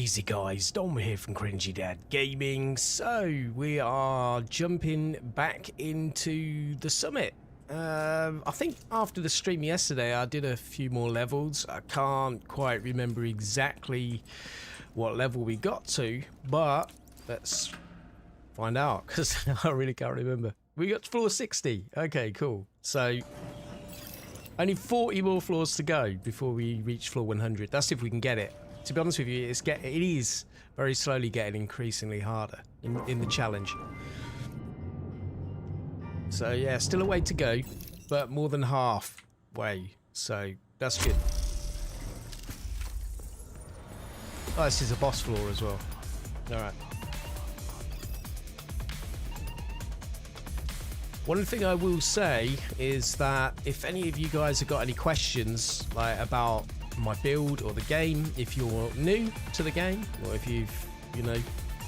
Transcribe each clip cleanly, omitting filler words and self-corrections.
Easy guys, Dom here from Cringy Dad Gaming. So we are jumping back into the summit. I think after the stream yesterday I did a few more levels. I can't quite remember exactly what level we got to, but let's find out because I really can't remember. We got to floor 60. Okay, cool. So only 40 more floors to go before we reach floor 100. That's if we can get it. To be honest with you, it is very slowly getting increasingly harder in the challenge. So yeah, still a way to go, but more than halfway. So that's good. Oh, this is a boss floor as well. All right. One thing I will say is that if any of you guys have got any questions like about my build or the game, if you're new to the game or if you've and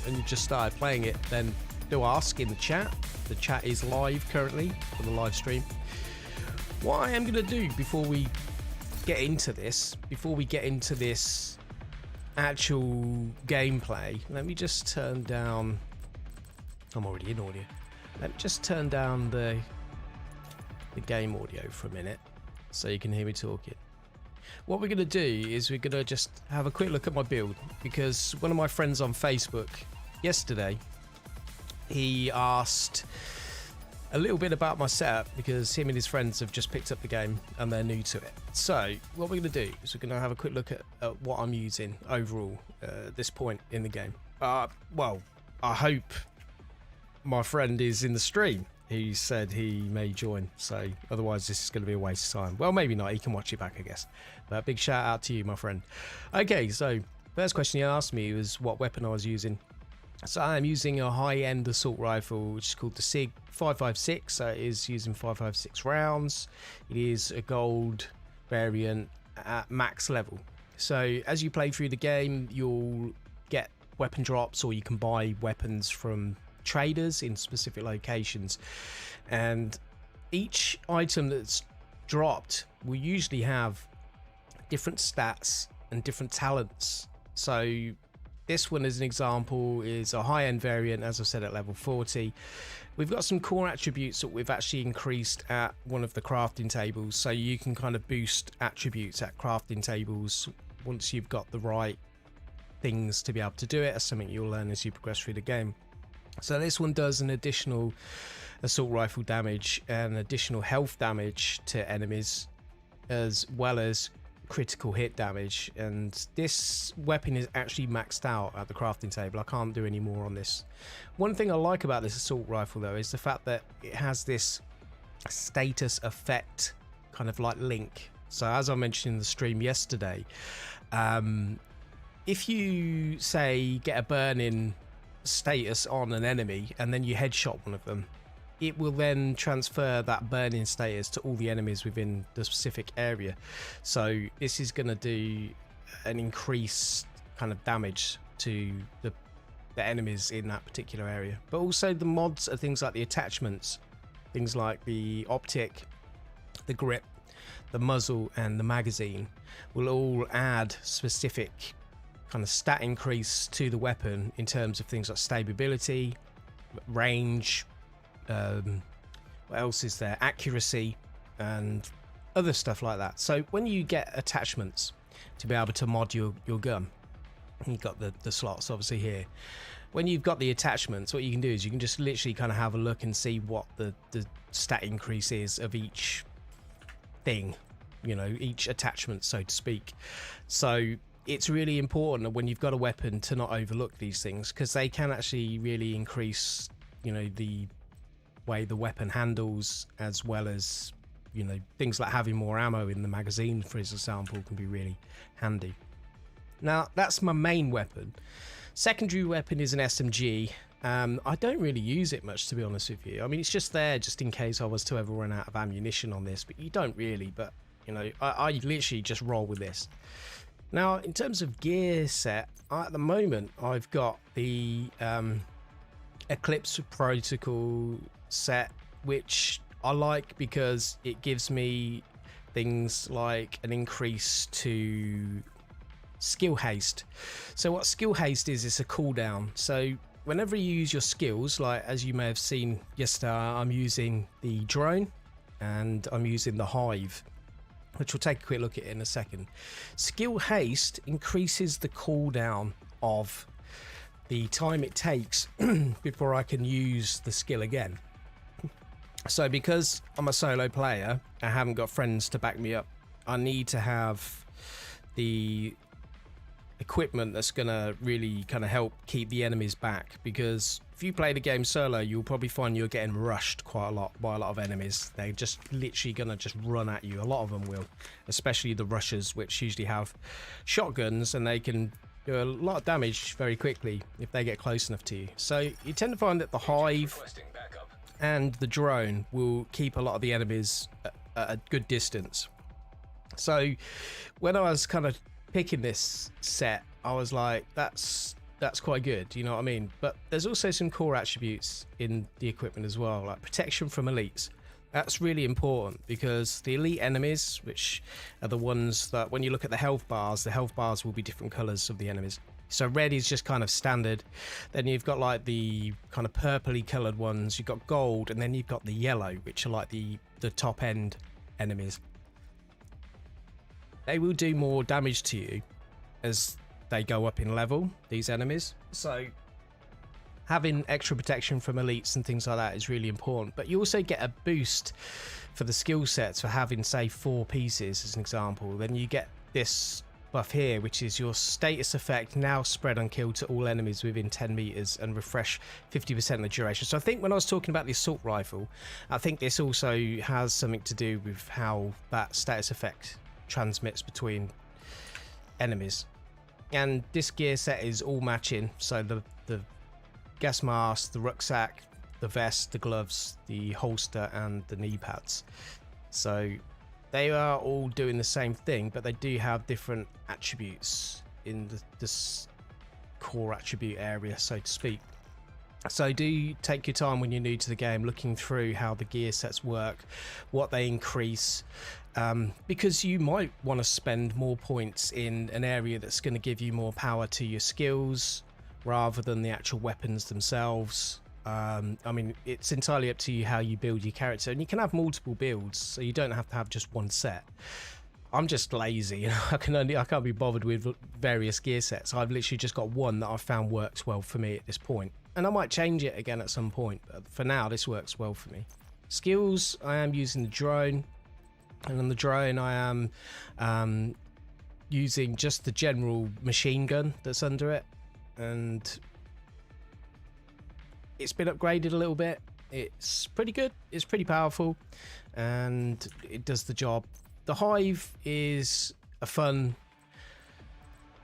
you just started playing it, then do ask in the chat. The chat is live currently for the live stream. What I am going to do before we get into this actual gameplay, let me just turn down, I'm already in audio, let me just turn down the game audio for a minute so you can hear me talking. What we're going to do is we're going to just have a quick look at my build, because one of my friends on Facebook yesterday, he asked a little bit about my setup because him and his friends have just picked up the game and they're new to it. So what we're going to do is we're going to have a quick look at what I'm using overall at this point in the game. Well, I hope my friend is in the stream. He said he may join, so otherwise this is going to be a waste of time. Well, maybe not. He can watch it back, I guess. But big shout out to you, my friend. Okay, so first question he asked me was what weapon I was using. So I am using a high-end assault rifle, which is called the SIG 5.56. So it is using 5.56 rounds. It is a gold variant at max level. So as you play through the game, you'll get weapon drops, or you can buy weapons from traders in specific locations, and each item that's dropped will usually have different stats and different talents. So this one, as an example, is a high-end variant, as I said, at level 40. We've got some core attributes that we've actually increased at one of the crafting tables, so you can kind of boost attributes at crafting tables once you've got the right things to be able to do it. That's something you'll learn as you progress through the game. So this one does an additional assault rifle damage and additional health damage to enemies, as well as critical hit damage. And this weapon is actually maxed out at the crafting table. I can't do any more on this. One thing I like about this assault rifle, though, is the fact that it has this status effect kind of like link. So as I mentioned in the stream yesterday, if you say get a burn-in status on an enemy and then you headshot one of them, it will then transfer that burning status to all the enemies within the specific area. So this is going to do an increased kind of damage to the enemies in that particular area. But also the mods are things like the attachments, things like the optic, the grip, the muzzle and the magazine will all add specific kind of stat increase to the weapon in terms of things like stability, range, what else is there, accuracy and other stuff like that. So when you get attachments to be able to mod your gun, you've got the slots obviously here. When you've got the attachments, what you can do is you can just literally kind of have a look and see what the stat increase is of each thing, each attachment, so to speak. So it's really important that when you've got a weapon to not overlook these things, because they can actually really increase, the way the weapon handles, as well as, things like having more ammo in the magazine, for example, can be really handy. Now, that's my main weapon. Secondary weapon is an SMG. I don't really use it much, to be honest with you. I mean, it's just there just in case I was to ever run out of ammunition on this, but you don't really. But, I literally just roll with this. Now, in terms of gear set, at the moment, I've got the Eclipse Protocol set, which I like because it gives me things like an increase to skill haste. So what skill haste is, it's a cooldown. So whenever you use your skills, like as you may have seen yesterday, I'm using the drone and I'm using the hive, which we'll take a quick look at in a second. Skill haste increases the cooldown of the time it takes before I can use the skill again. So because I'm a solo player, I haven't got friends to back me up, I need to have the equipment that's gonna really kind of help keep the enemies back, because if you play the game solo, you'll probably find you're getting rushed quite a lot by a lot of enemies. They're just literally gonna just run at you. A lot of them will, especially the rushers, which usually have shotguns, and they can do a lot of damage very quickly if they get close enough to you. So you tend to find that the hive and the drone will keep a lot of the enemies at a good distance. So when I was kind of picking this set, I was like, that's quite good, you know what I mean? But there's also some core attributes in the equipment as well, like protection from elites. That's really important, because the elite enemies, which are the ones that when you look at the health bars will be different colors of the enemies. So red is just kind of standard. Then you've got like the kind of purpley colored ones, you've got gold, and then you've got the yellow, which are like the top end enemies. They will do more damage to you as they go up in level, these enemies. So having extra protection from elites and things like that is really important. But you also get a boost for the skill sets for having, say, 4 pieces as an example. Then you get this buff here, which is your status effect now spread on kill to all enemies within 10 meters and refresh 50% of the duration. So I think when I was talking about the assault rifle, I think this also has something to do with how that status effect transmits between enemies. And this gear set is all matching, so the gas mask, the rucksack, the vest, the gloves, the holster, and the knee pads. So they are all doing the same thing, but they do have different attributes in this core attribute area, so to speak. So do take your time when you're new to the game, looking through how the gear sets work, what they increase, because you might want to spend more points in an area that's going to give you more power to your skills rather than the actual weapons themselves. I mean, it's entirely up to you how you build your character, and you can have multiple builds, so you don't have to have just one set. I'm just lazy, you know. I can't be bothered with various gear sets. I've literally just got one that I've found works well for me at this point, and I might change it again at some point, but for now this works well for me. Skills, I am using the drone, and on the drone I am using just the general machine gun that's under it, and it's been upgraded a little bit. It's pretty good, it's pretty powerful, and it does the job. The hive is a fun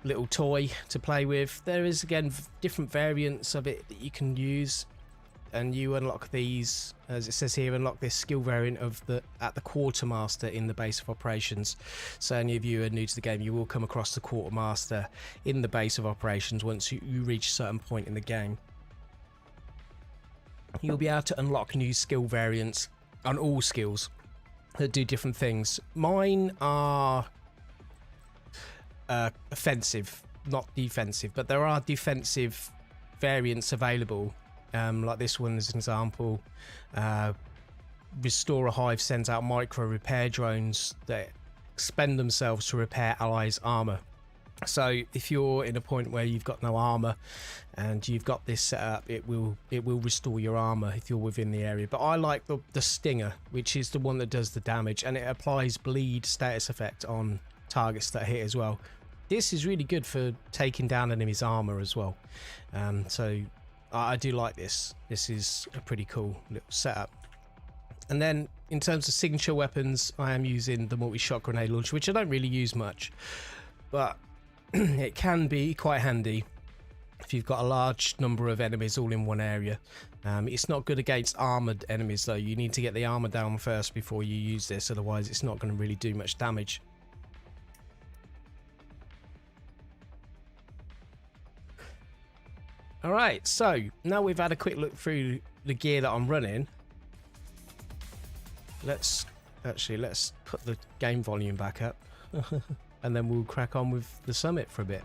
little toy to play with. There is again different variants of it that you can use, and you unlock these, as it says here, unlock this skill variant of at the quartermaster in the base of operations. So any of you who are new to the game, you will come across the quartermaster in the base of operations once you reach a certain point in the game. You'll be able to unlock new skill variants on all skills that do different things. Mine are offensive, not defensive, but there are defensive variants available, like this one as an example. Restore a Hive sends out micro repair drones that expend themselves to repair allies' armor. So if you're in a point where you've got no armor and you've got this set up, it will restore your armor if you're within the area. But I like the Stinger, which is the one that does the damage, and it applies bleed status effect on targets that hit as well. This is really good for taking down enemies' armor as well. So I do like this. This is a pretty cool little setup. And then in terms of signature weapons, I am using the multi-shot grenade launcher, which I don't really use much, but it can be quite handy if you've got a large number of enemies all in one area. It's not good against armored enemies though. You need to get the armor down first before you use this, otherwise it's not going to really do much damage. Alright, so now we've had a quick look through the gear that I'm running, let's put the game volume back up. and then we'll crack on with the summit for a bit.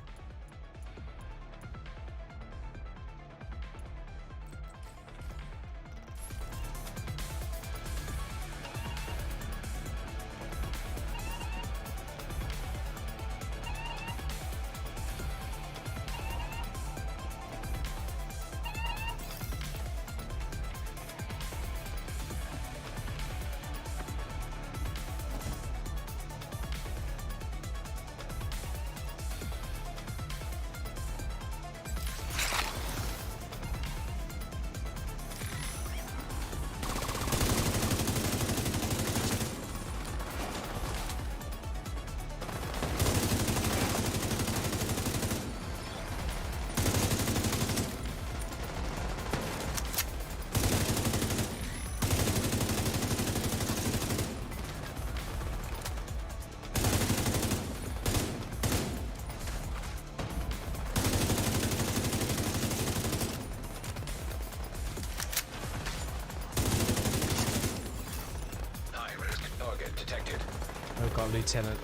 I've got a lieutenant.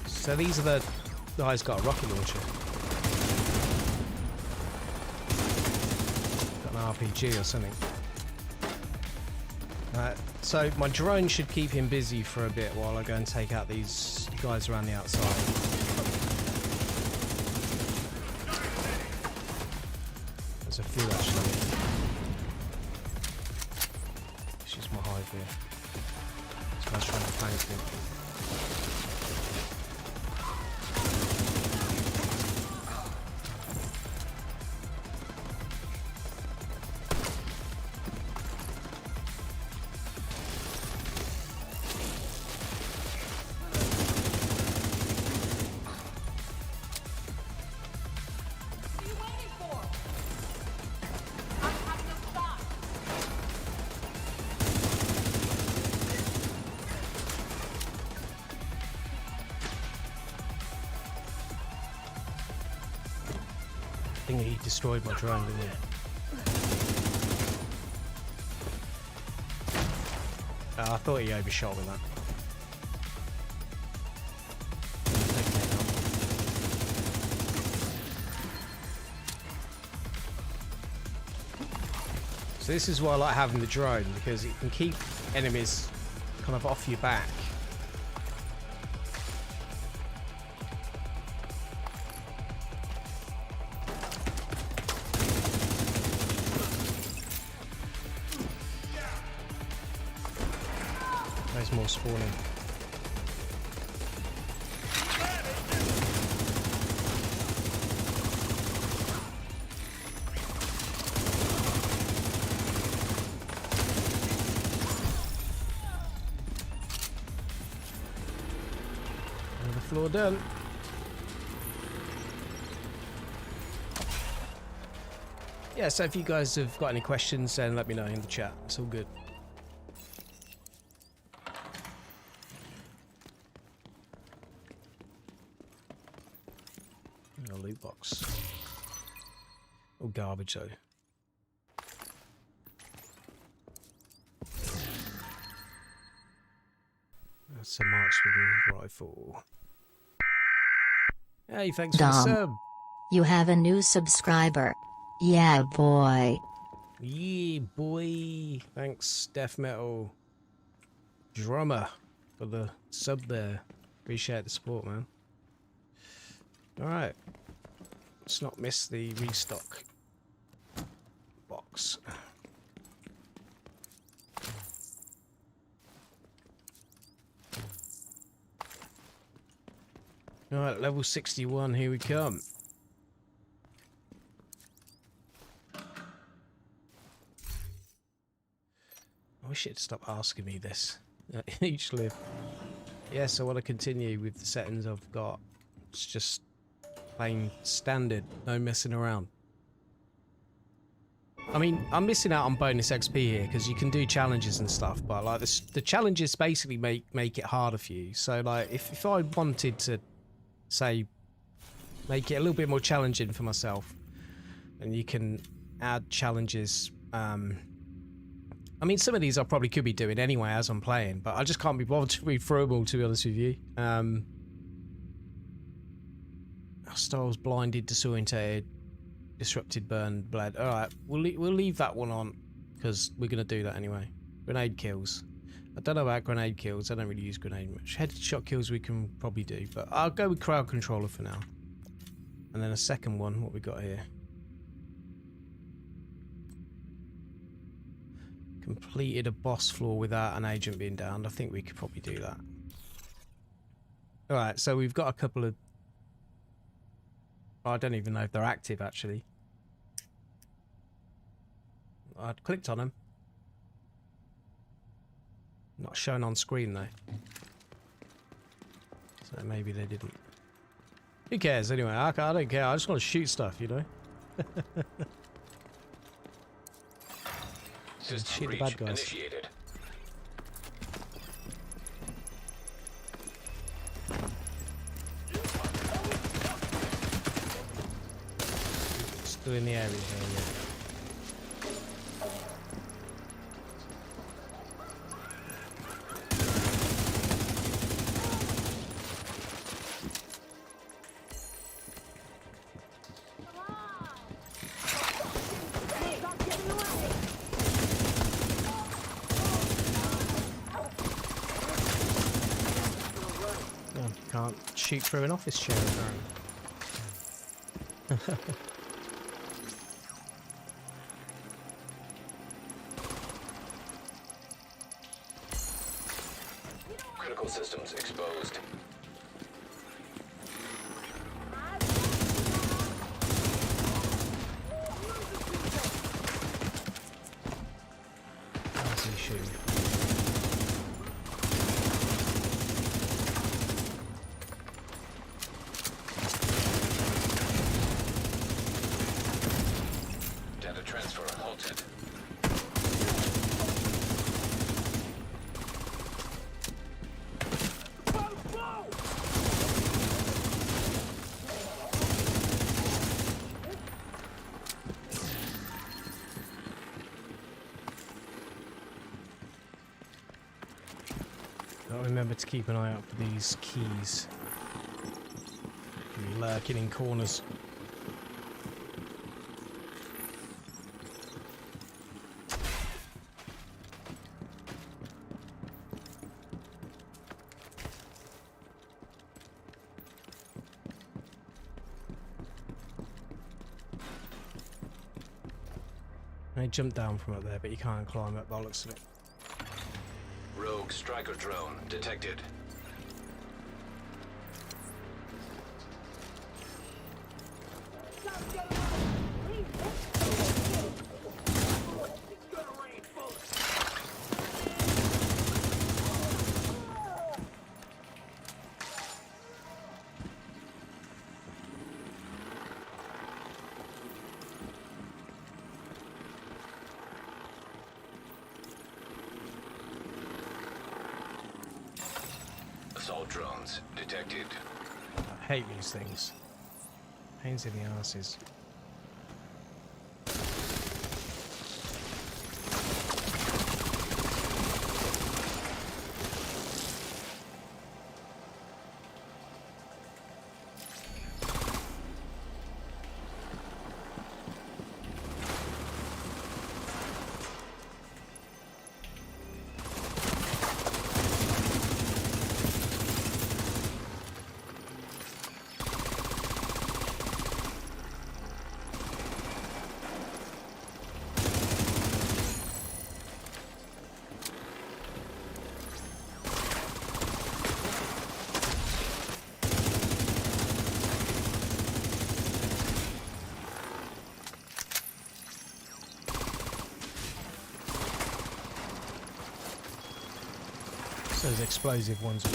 So these are the guys got a rocket launcher. Got an RPG or something. So my drone should keep him busy for a bit while I go and take out these guys around the outside. There's a few actually. It's just my hive here. This guy's trying to flank me. I think he destroyed my drone, didn't he? I thought he overshot with that. So this is why I like having the drone, because it can keep enemies kind of off your back. There's more spawning. Another floor done. Yeah, so if you guys have got any questions, then let me know in the chat. It's all good. Loot box. Oh, garbage though. That's a marksman rifle. Hey, thanks for the sub. You have a new subscriber. Yeah, boy. Yeah, boy. Thanks, Death Metal Drummer, for the sub there. Appreciate the support, man. Alright. Let's not miss the restock box. Alright, level 61, here we come. I wish it'd stop asking me this each live. Yeah, so I want to continue with the settings I've got. It's just plain standard, no messing around. I mean, I'm missing out on bonus XP here because you can do challenges and stuff, but like the challenges basically make it harder for you. So like if I wanted to say make it a little bit more challenging for myself, and you can add challenges I mean, some of these I probably could be doing anyway as I'm playing, but I just can't be bothered to read through them all, to be honest with you. Styles blinded, disorientated, disrupted, burned, bled. Alright, we'll leave that one on, because we're going to do that anyway. Grenade kills. I don't know about grenade kills. I don't really use grenade much. Headshot kills we can probably do, but I'll go with crowd controller for now. And then a second one, what we got here. Completed a boss floor without an agent being downed. I think we could probably do that. Alright, so we've got a couple of... I don't even know if they're active, actually. I clicked on them. Not shown on screen, though. So maybe they didn't. Who cares, anyway? I don't care. I just want to shoot stuff, you know? Just shoot the bad guys. Initiated. Still in the area here, yeah. Can't shoot through an office chair, apparently. Critical systems exposed. How's he shooting? Remember to keep an eye out for these keys. Be lurking in corners. They jump down from up there, but you can't climb up by the looks of it. Rogue striker drone detected. Assault drones detected. I hate these things. Pains in the asses. Those explosive ones are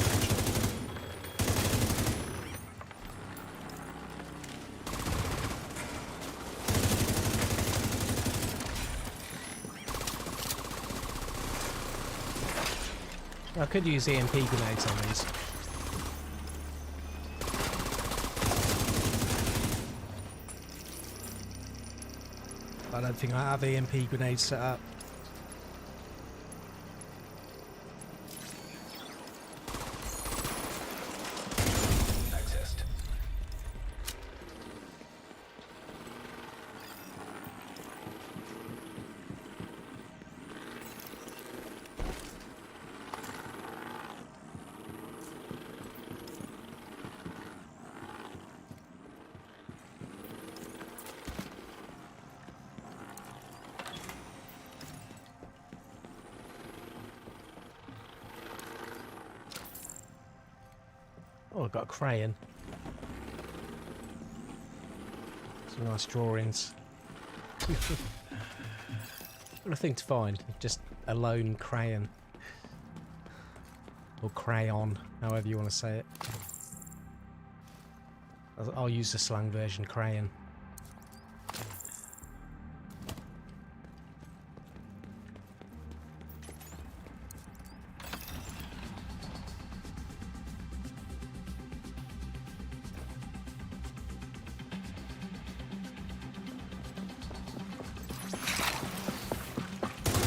I could use EMP grenades on these. I don't think I have EMP grenades set up. Oh, I've got a crayon. Some nice drawings. What a thing to find. Just a lone crayon. Or crayon, however you want to say it. I'll use the slang version, crayon.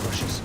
Brushes.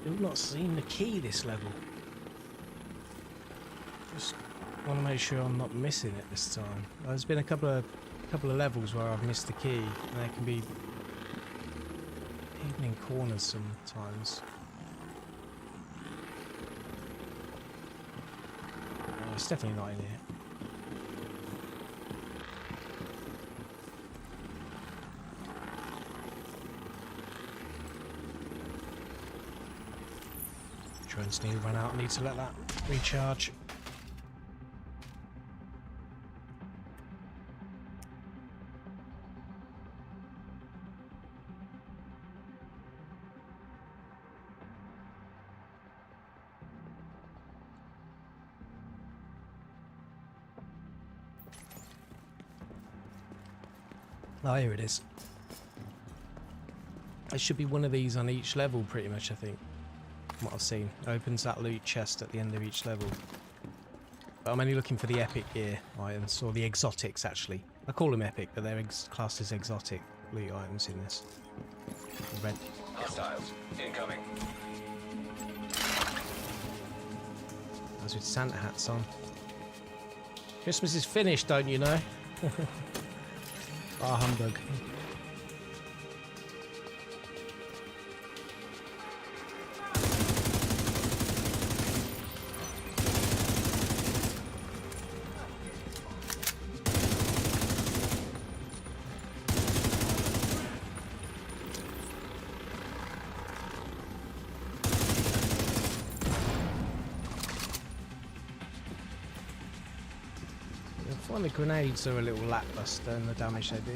I've not seen the key this level. Just want to make sure I'm not missing it this time. There's been a couple of levels where I've missed the key, and they can be hidden in corners sometimes. No, it's definitely not in here. Drones need to run out. I need to let that recharge. Oh, here it is. There should be one of these on each level, pretty much, I think. From what I've seen. Opens that loot chest at the end of each level. But I'm only looking for the epic gear items, or the exotics, actually. I call them epic, but they're classed as exotic loot items in this. Red. Hostiles incoming. Those with Santa hats on. Christmas is finished, don't you know? Ah, humbug. I find the grenades are a little lackluster in the damage they do.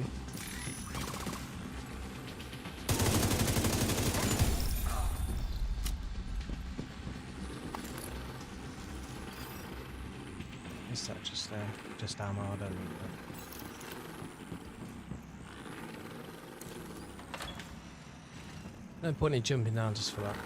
Is that just ammo? I don't need that. No point in jumping down just for that.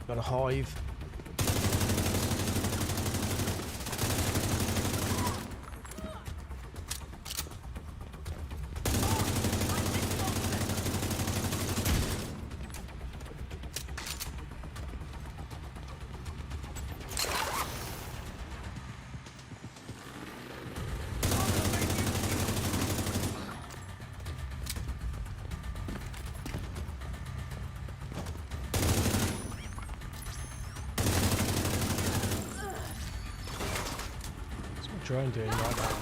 Got a hive. Drone doing right about that.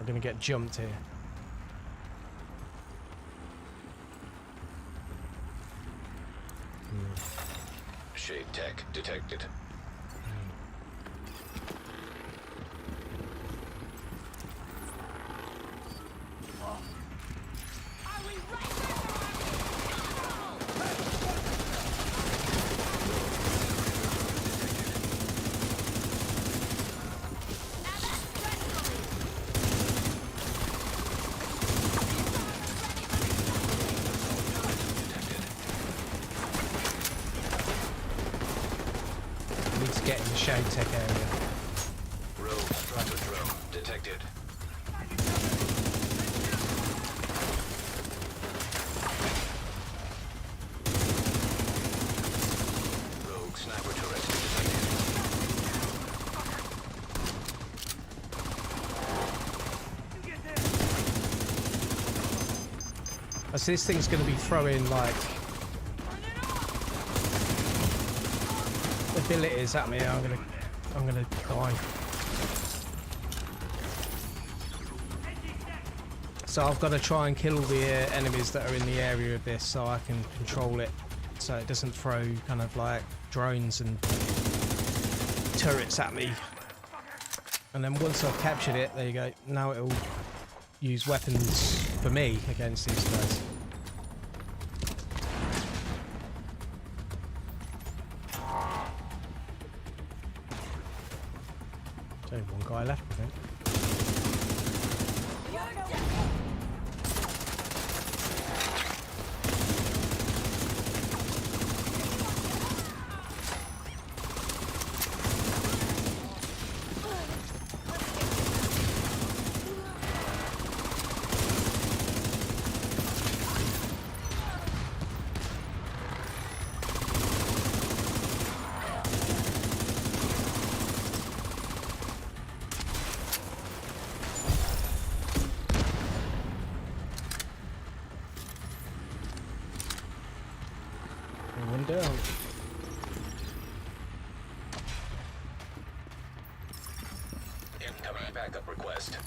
I'm gonna get jumped here. Shade tech detected. Need to get in the shade tech area. Rogue stratodrome detected. Rogue sniper turret detected. So this thing's going to be throwing like abilities at me. I'm gonna die. So I've got to try and kill the enemies that are in the area of this, so I can control it, so it doesn't throw kind of like drones and turrets at me. And then once I've captured it, there you go. Now it'll use weapons for me against these guys. There's only one guy left, I think. One down. Incoming backup request.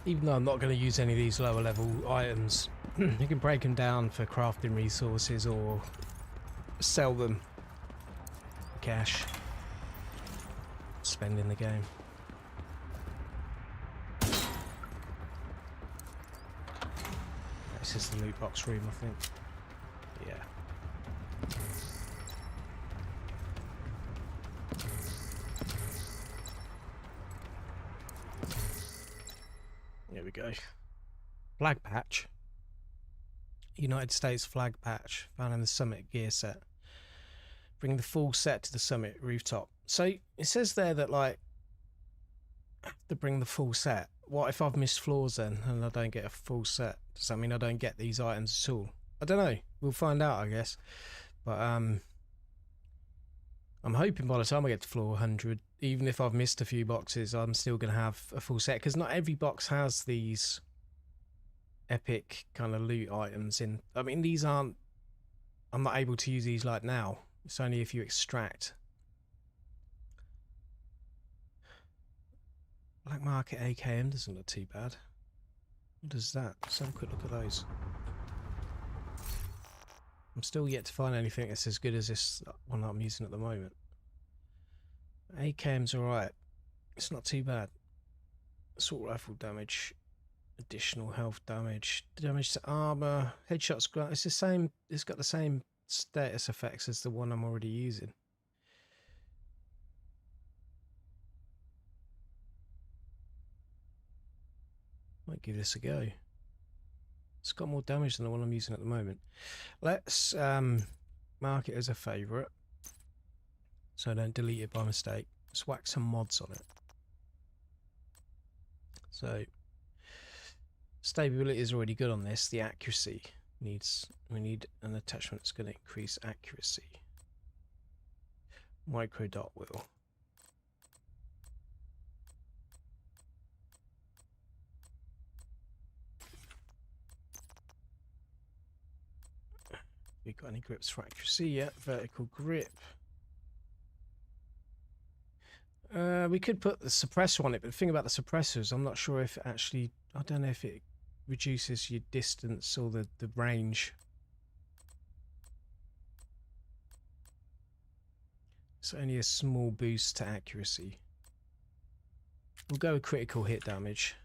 Even though I'm not going to use any of these lower level items, you can break them down for crafting resources or sell them for cash. Spend in the game. This is the loot box room, I think. Yeah. There we go. Flag patch. United States flag patch found in the summit gear set. Bring the full set to the summit rooftop. So it says there that like I have to bring the full set. What if I've missed floors then and I don't get a full set? Does that mean I don't get these items at all? I don't know. We'll find out, I guess. But I'm hoping by the time I get to floor 100, even if I've missed a few boxes, I'm still going to have a full set, because not every box has these epic kind of loot items in. I mean, these aren't, I'm not able to use these like now. It's only if you extract Black market AKM doesn't look too bad. What is that? Let's have a quick look at those. I'm still yet to find anything that's as good as this one that I'm using at the moment. AKM's alright. It's not too bad. Assault rifle damage, additional health damage, damage to armor, headshots. It's the same. It's got the same status effects as the one I'm already using. Might give this a go. It's got more damage than the one I'm using at the moment. Let's mark it as a favourite, so I don't delete it by mistake. Let's whack some mods on it. So stability is already good on this. The accuracy we need an attachment that's going to increase accuracy. Micro dot wheel. We got any grips for accuracy yet? Vertical grip. We could put the suppressor on it, but the thing about the suppressors, I'm not sure if it actually, I don't know if it reduces your distance or the range. It's only a small boost to accuracy. We'll go with critical hit damage.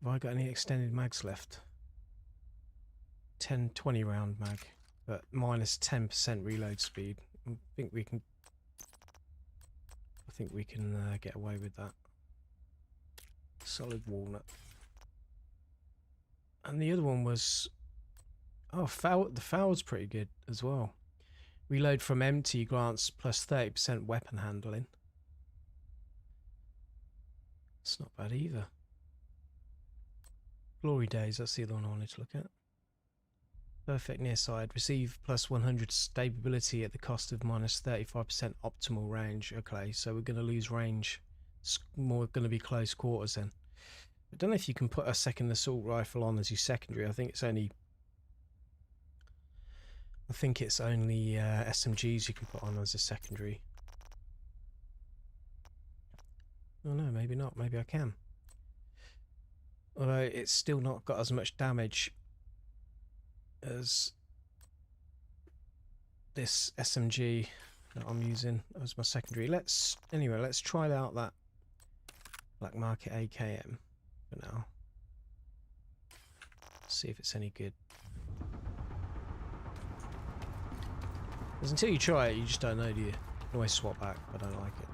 Have I got any extended mags left? 10-20 round mag, but minus 10% reload speed. I think we can get away with that. Solid walnut. And the other one was, oh, the foul's pretty good as well. Reload from empty grants plus 30% weapon handling. It's not bad either. Glory Days, that's the other one I wanted to look at. Perfect near side. Receive plus 100 stability at the cost of minus 35% optimal range. Okay, so we're going to lose range. It's more going to be close quarters then. I don't know if you can put a second assault rifle on as your secondary. I think it's only SMGs you can put on as a secondary. Oh no, maybe not. Maybe I can. Although it's still not got as much damage as this SMG that I'm using as my secondary. Let's try out that black market AKM for now. See if it's any good. Because until you try it, you just don't know, do you? You can always swap back, but I don't like it.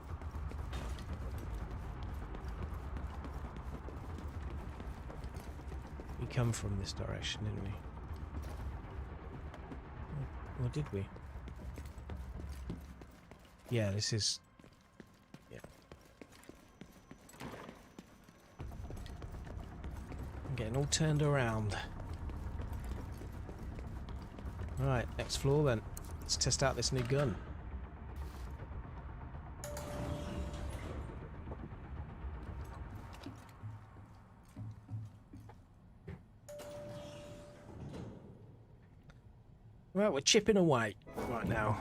We come from this direction, didn't we? Or did we? Yeah, this is... yeah. I'm getting all turned around. Alright, next floor then. Let's test out this new gun. Right, we're chipping away right now.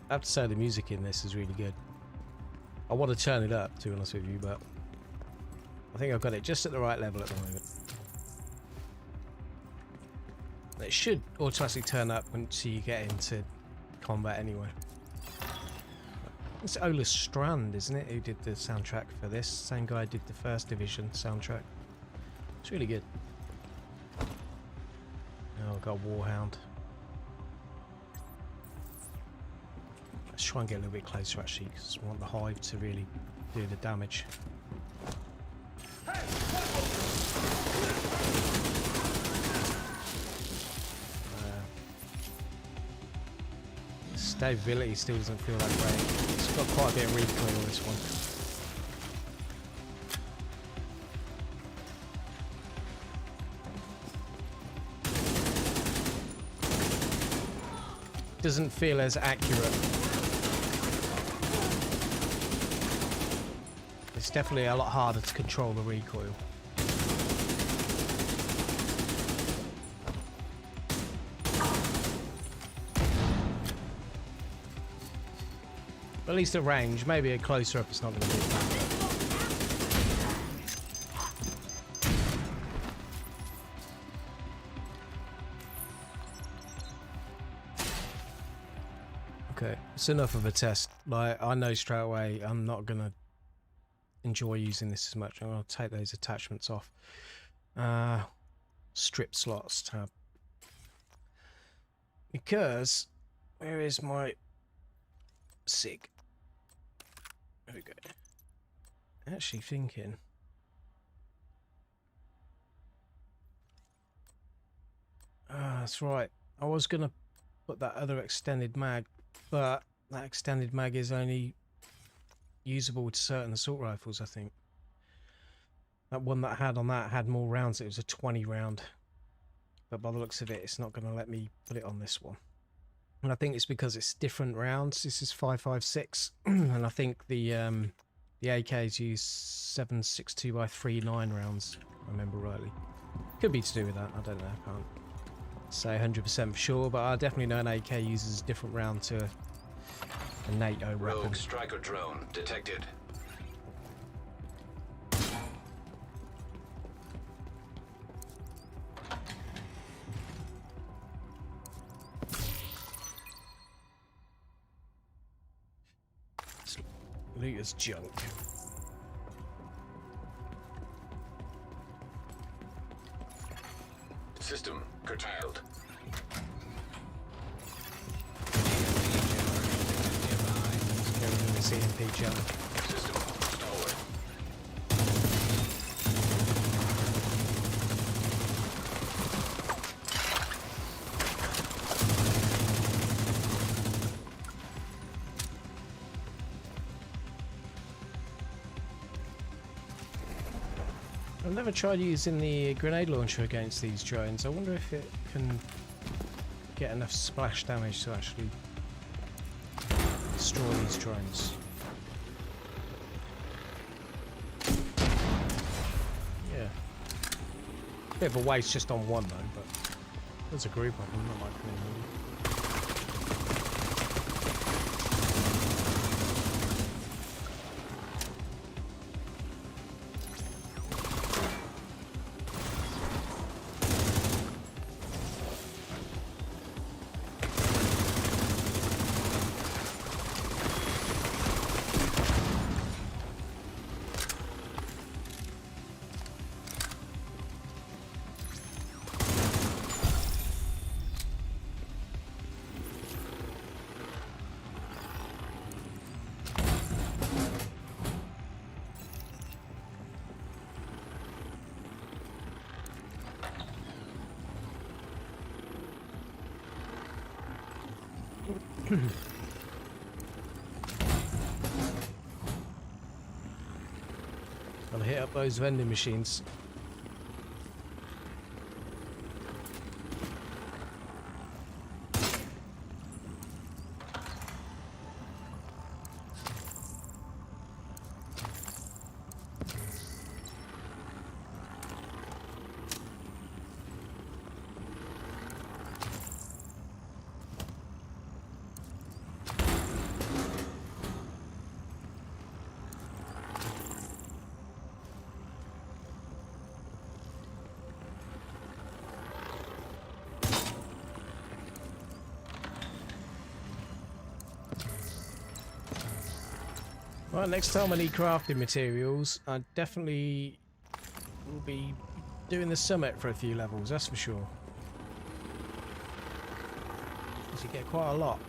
I have to say the music in this is really good. I want to turn it up, to be honest with you, but I think I've got it just at the right level at the moment. It should automatically turn up once you get into combat anyway. It's Ola Strand, isn't it, who did the soundtrack for this? Same guy did the First Division soundtrack. It's really good. Oh, I've got a Warhound. Let's try and get a little bit closer actually, because I want the hive to really do the damage. Stability still doesn't feel that great. It's got quite a bit of recoil, this one. doesn't feel as accurate. It's definitely a lot harder to control the recoil. At least at range, maybe at closer up it's not going to be that. Okay, it's enough of a test. Like, I know straight away I'm not going to enjoy using this as much. I'm going to take those attachments off. Strip slots tab. Because, where is my SIG? There we go. Actually thinking. That's right. I was going to put that other extended mag, but that extended mag is only usable to certain assault rifles, I think. That one that I had on that had more rounds. It was a 20 round. But by the looks of it, it's not going to let me put it on this one. And I think it's because it's different rounds. This is 5.56, and I think the AKs use 7.62 by 3.9 rounds, if I remember rightly. Could be to do with that, I don't know, I can't say 100% for sure, but I definitely know an AK uses a different round to a NATO weapon. Rogue striker drone detected. Loot is junk. System curtailed. Let's go with this EMP junk. System stolen. I've never tried using the grenade launcher against these drones. I wonder if it can get enough splash damage to actually destroy these drones. Yeah. Bit of a waste just on one though, but there's a group of them, that might come in handy. Gotta hit up those vending machines. Right, next time I need crafting materials, I definitely will be doing the summit for a few levels, that's for sure. Because you get quite a lot.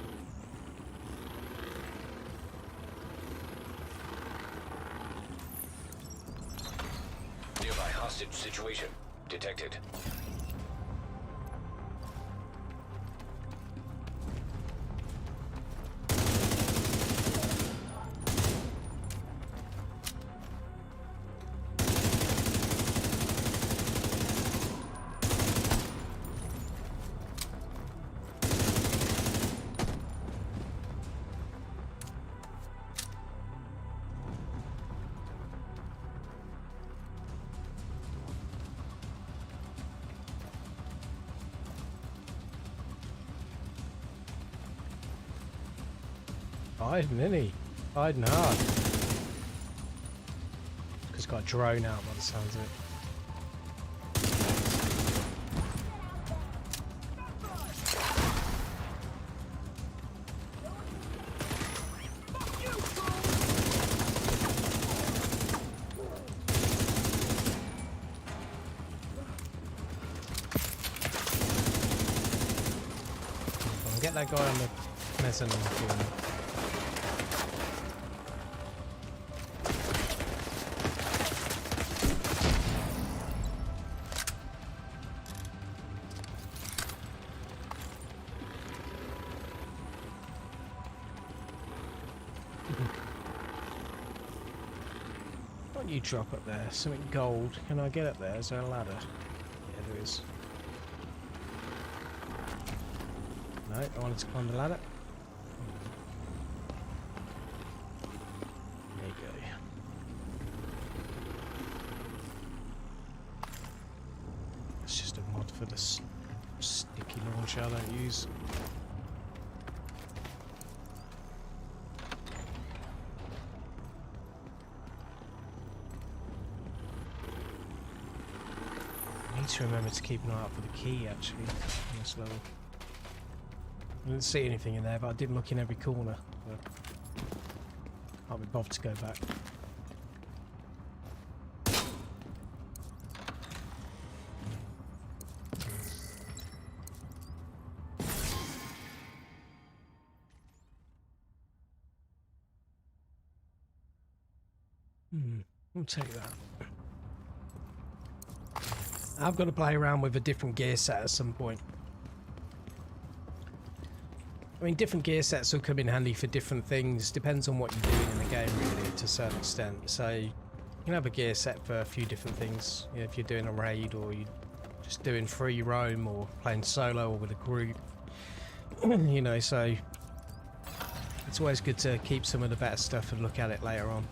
Nearby hostage situation detected. Hiding, isn't he? Hiding hard. Because he's got a drone out by the sounds of it. Get that guy on the mezzanine for me. Why don't you drop up there? Something gold. Can I get up there? Is there a ladder? Yeah, there is. No, I wanted to climb the ladder. There you go. It's just a mod for this sticky launcher I don't use. I need to remember to keep an eye out for the key actually on this level. I didn't see anything in there, but I did look in every corner. But can't be bothered to go back. I'll take that. I've got to play around with a different gear set at some point. I mean, different gear sets will come in handy for different things. Depends on what you're doing in the game, really, to a certain extent. So you can have a gear set for a few different things. You know, if you're doing a raid, or you're just doing free roam, or playing solo, or with a group. You know, so it's always good to keep some of the better stuff and look at it later on.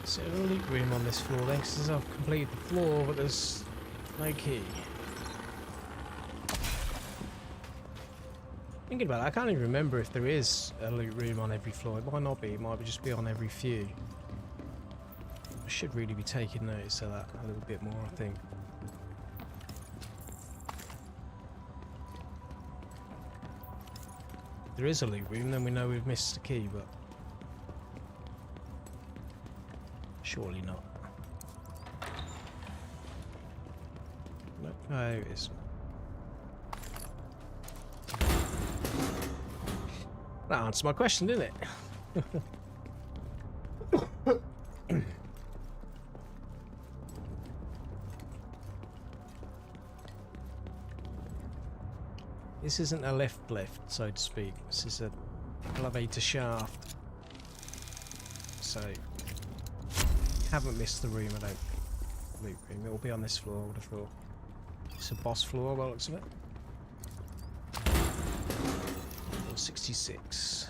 So a loot room on this floor then, because I've completed the floor, but there's no key. Thinking about it, I can't even remember if there is a loot room on every floor. It might not be, it might just be on every few. I should really be taking notice of that a little bit more, I think. If there is a loot room, then we know we've missed the key, but surely not. No, there it is. That answered my question, didn't it? This isn't a lift, so to speak. This is a elevator shaft. So, haven't missed the room, I don't. Loot room. It'll be on this floor, I would have thought. It's a boss floor by the looks of it. 66.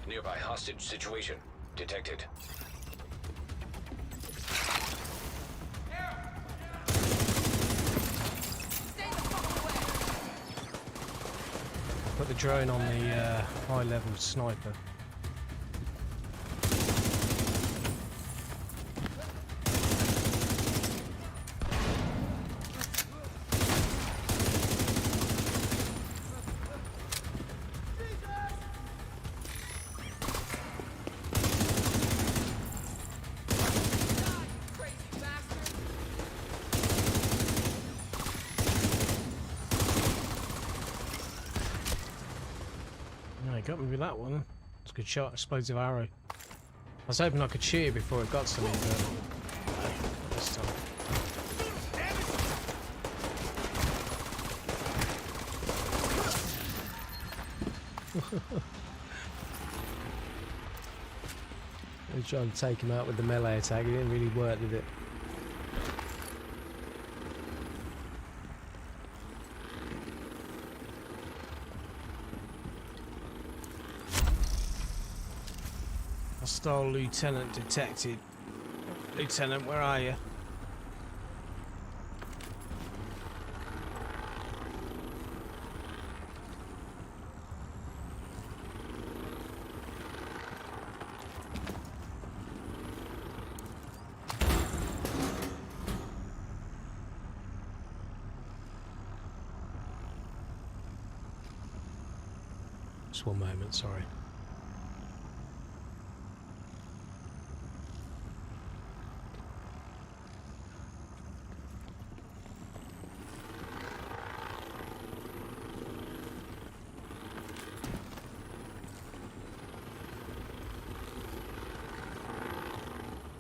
Nearby hostage situation detected. the drone on the high level sniper. Got me with that one. It's a good shot, explosive arrow. I was hoping I could shoot it before it got to me, but not this time. I was trying to take him out with the melee attack. It didn't really work, did it? Hostile lieutenant detected. Lieutenant, where are you? Just one moment, sorry.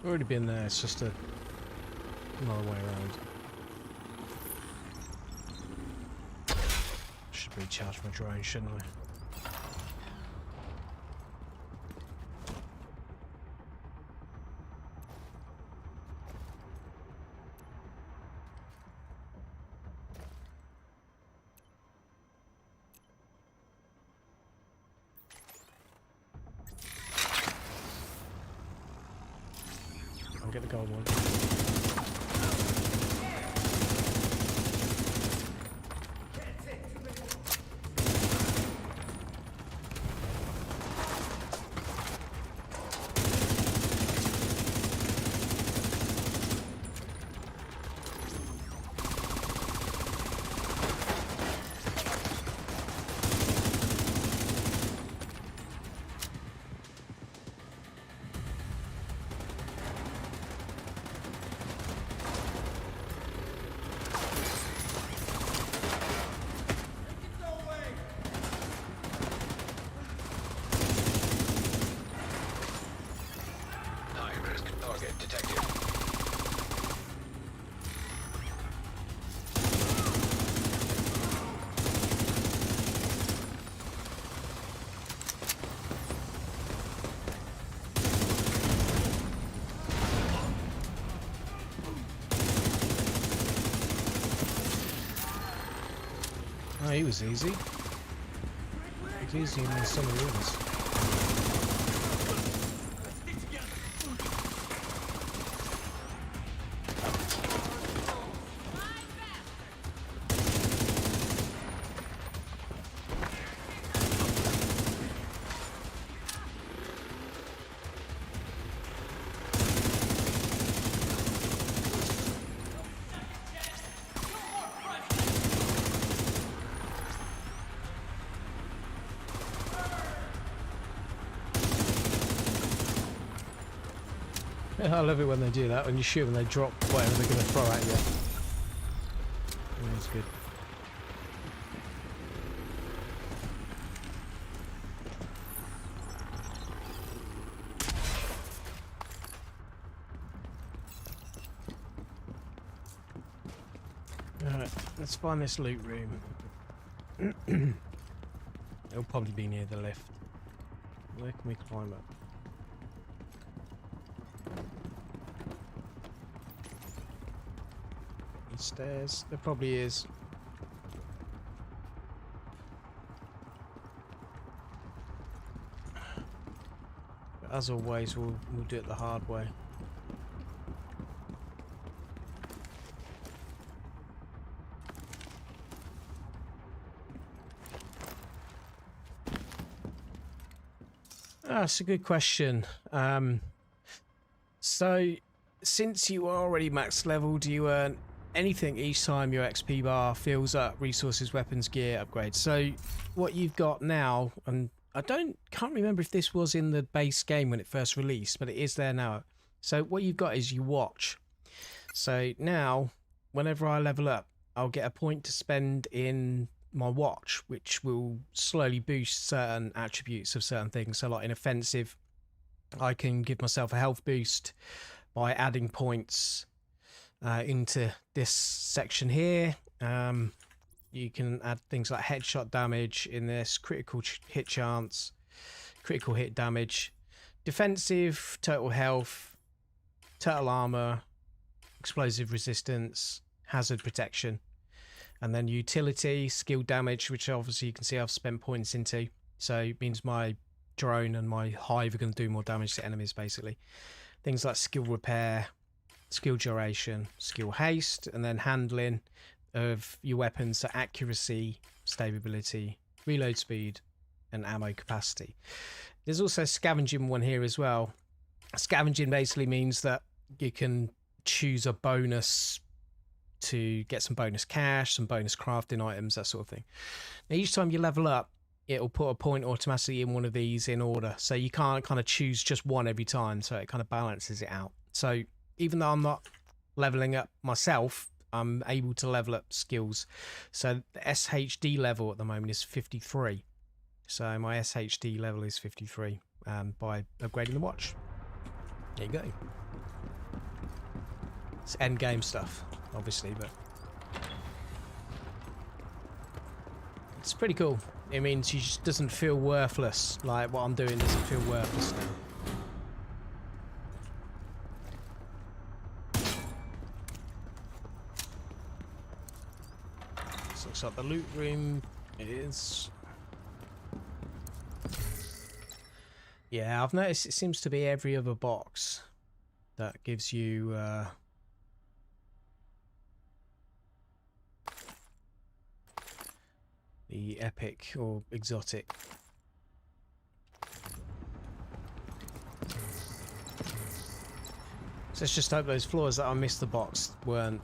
Already been there, it's just another way around. Should recharge my drone, shouldn't I? I'll get the gold one. Oh, he was easy. He was easier than some of the others. I love it when they do that. When you shoot them, they drop whatever they're going to throw at you. That's good. Alright, let's find this loot room. It'll probably be near the lift. Where can we climb up? Stairs. There probably is. But as always, we'll do it the hard way. that's a good question. So, since you are already max level, do you earn anything each time your XP bar fills up? Resources, weapons, gear, upgrades. So, what you've got now, and can't remember if this was in the base game when it first released, but it is there now. So, what you've got is you watch. So now, whenever I level up, I'll get a point to spend in my watch, which will slowly boost certain attributes of certain things. So like in offensive, I can give myself a health boost by adding points into this section here. You can add things like headshot damage in this, critical hit chance, critical hit damage, defensive, total health, total armor, explosive resistance, hazard protection, and then utility, skill damage, which obviously you can see I've spent points into. So it means my drone and my hive are going to do more damage to enemies, basically. Things like skill repair, skill duration, skill haste, and then handling of your weapons, so accuracy, stability, reload speed, and ammo capacity. There's also a scavenging one here as well. Scavenging basically means that you can choose a bonus to get some bonus cash, some bonus crafting items, that sort of thing. Now, each time you level up, it'll put a point automatically in one of these in order. So you can't kind of choose just one every time. So it kind of balances it out. So even though I'm not leveling up myself, I'm able to level up skills. So the SHD level at the moment is 53. So my SHD level is 53 by upgrading the watch. There you go. It's end game stuff, obviously, but it's pretty cool. It means she just doesn't feel worthless. Like what I'm doing doesn't feel worthless now. So looks like the loot room is. Yeah, I've noticed it seems to be every other box that gives you the epic or exotic. So let's just hope those floors that I missed the box weren't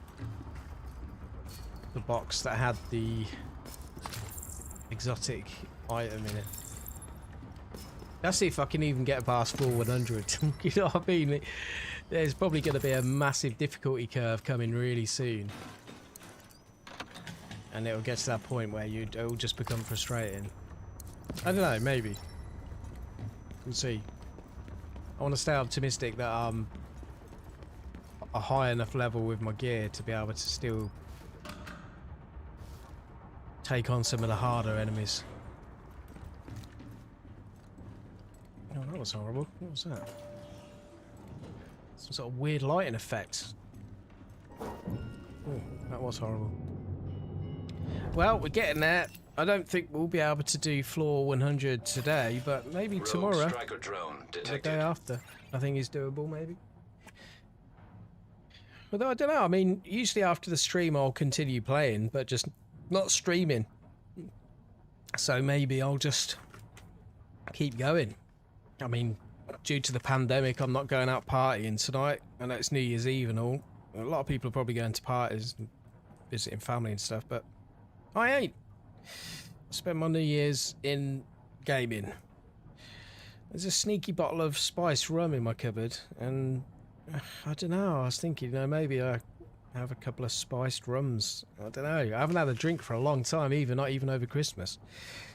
the box that had the exotic item in it. Let's see if I can even get past floor 100. You know what I mean? There's probably going to be a massive difficulty curve coming really soon. And it'll get to that point where it'll just become frustrating. I don't know, maybe. We'll see. I want to stay optimistic that I'm a high enough level with my gear to be able to still take on some of the harder enemies. Oh, that was horrible. What was that? Some sort of weird lighting effect. Oh, that was horrible. Well, we're getting there. I don't think we'll be able to do floor 100 today, but maybe Rogue tomorrow. Striker drone The detected. day after. I think is doable, maybe. But I don't know. I mean, usually after the stream I'll continue playing, but just not streaming. So maybe I'll just keep going. I mean, due to the pandemic, I'm not going out partying tonight. I know it's New Year's Eve and all. A lot of people are probably going to parties and visiting family and stuff, but I ain't. I spent my New Year's in gaming. There's a sneaky bottle of spiced rum in my cupboard, and I don't know, I was thinking, maybe I have a couple of spiced rums. I don't know. I haven't had a drink for a long time, not even over Christmas.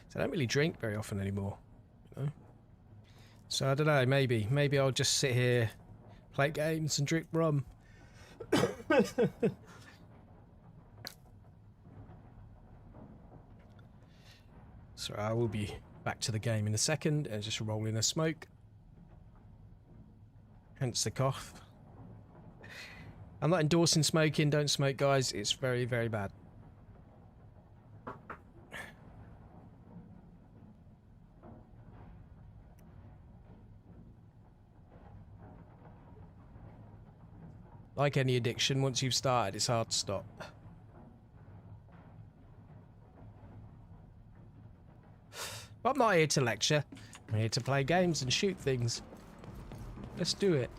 So I don't really drink very often anymore. So I don't know, maybe I'll just sit here, play games and drink rum. So I will be back to the game in a second and just rolling a smoke. Hence the cough. I'm not endorsing smoking, don't smoke guys, it's very, very bad. Like any addiction, once you've started, it's hard to stop. But I'm not here to lecture. I'm here to play games and shoot things. Let's do it.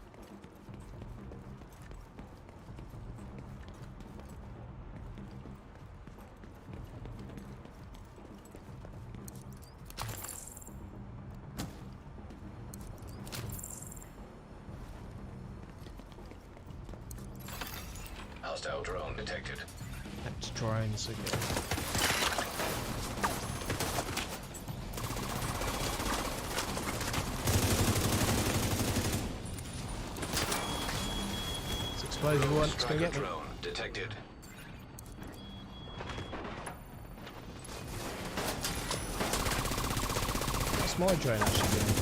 Hostile drone detected. That's drones again. It's explosive one. It's gonna get me. Drone detected. What's my drone actually doing?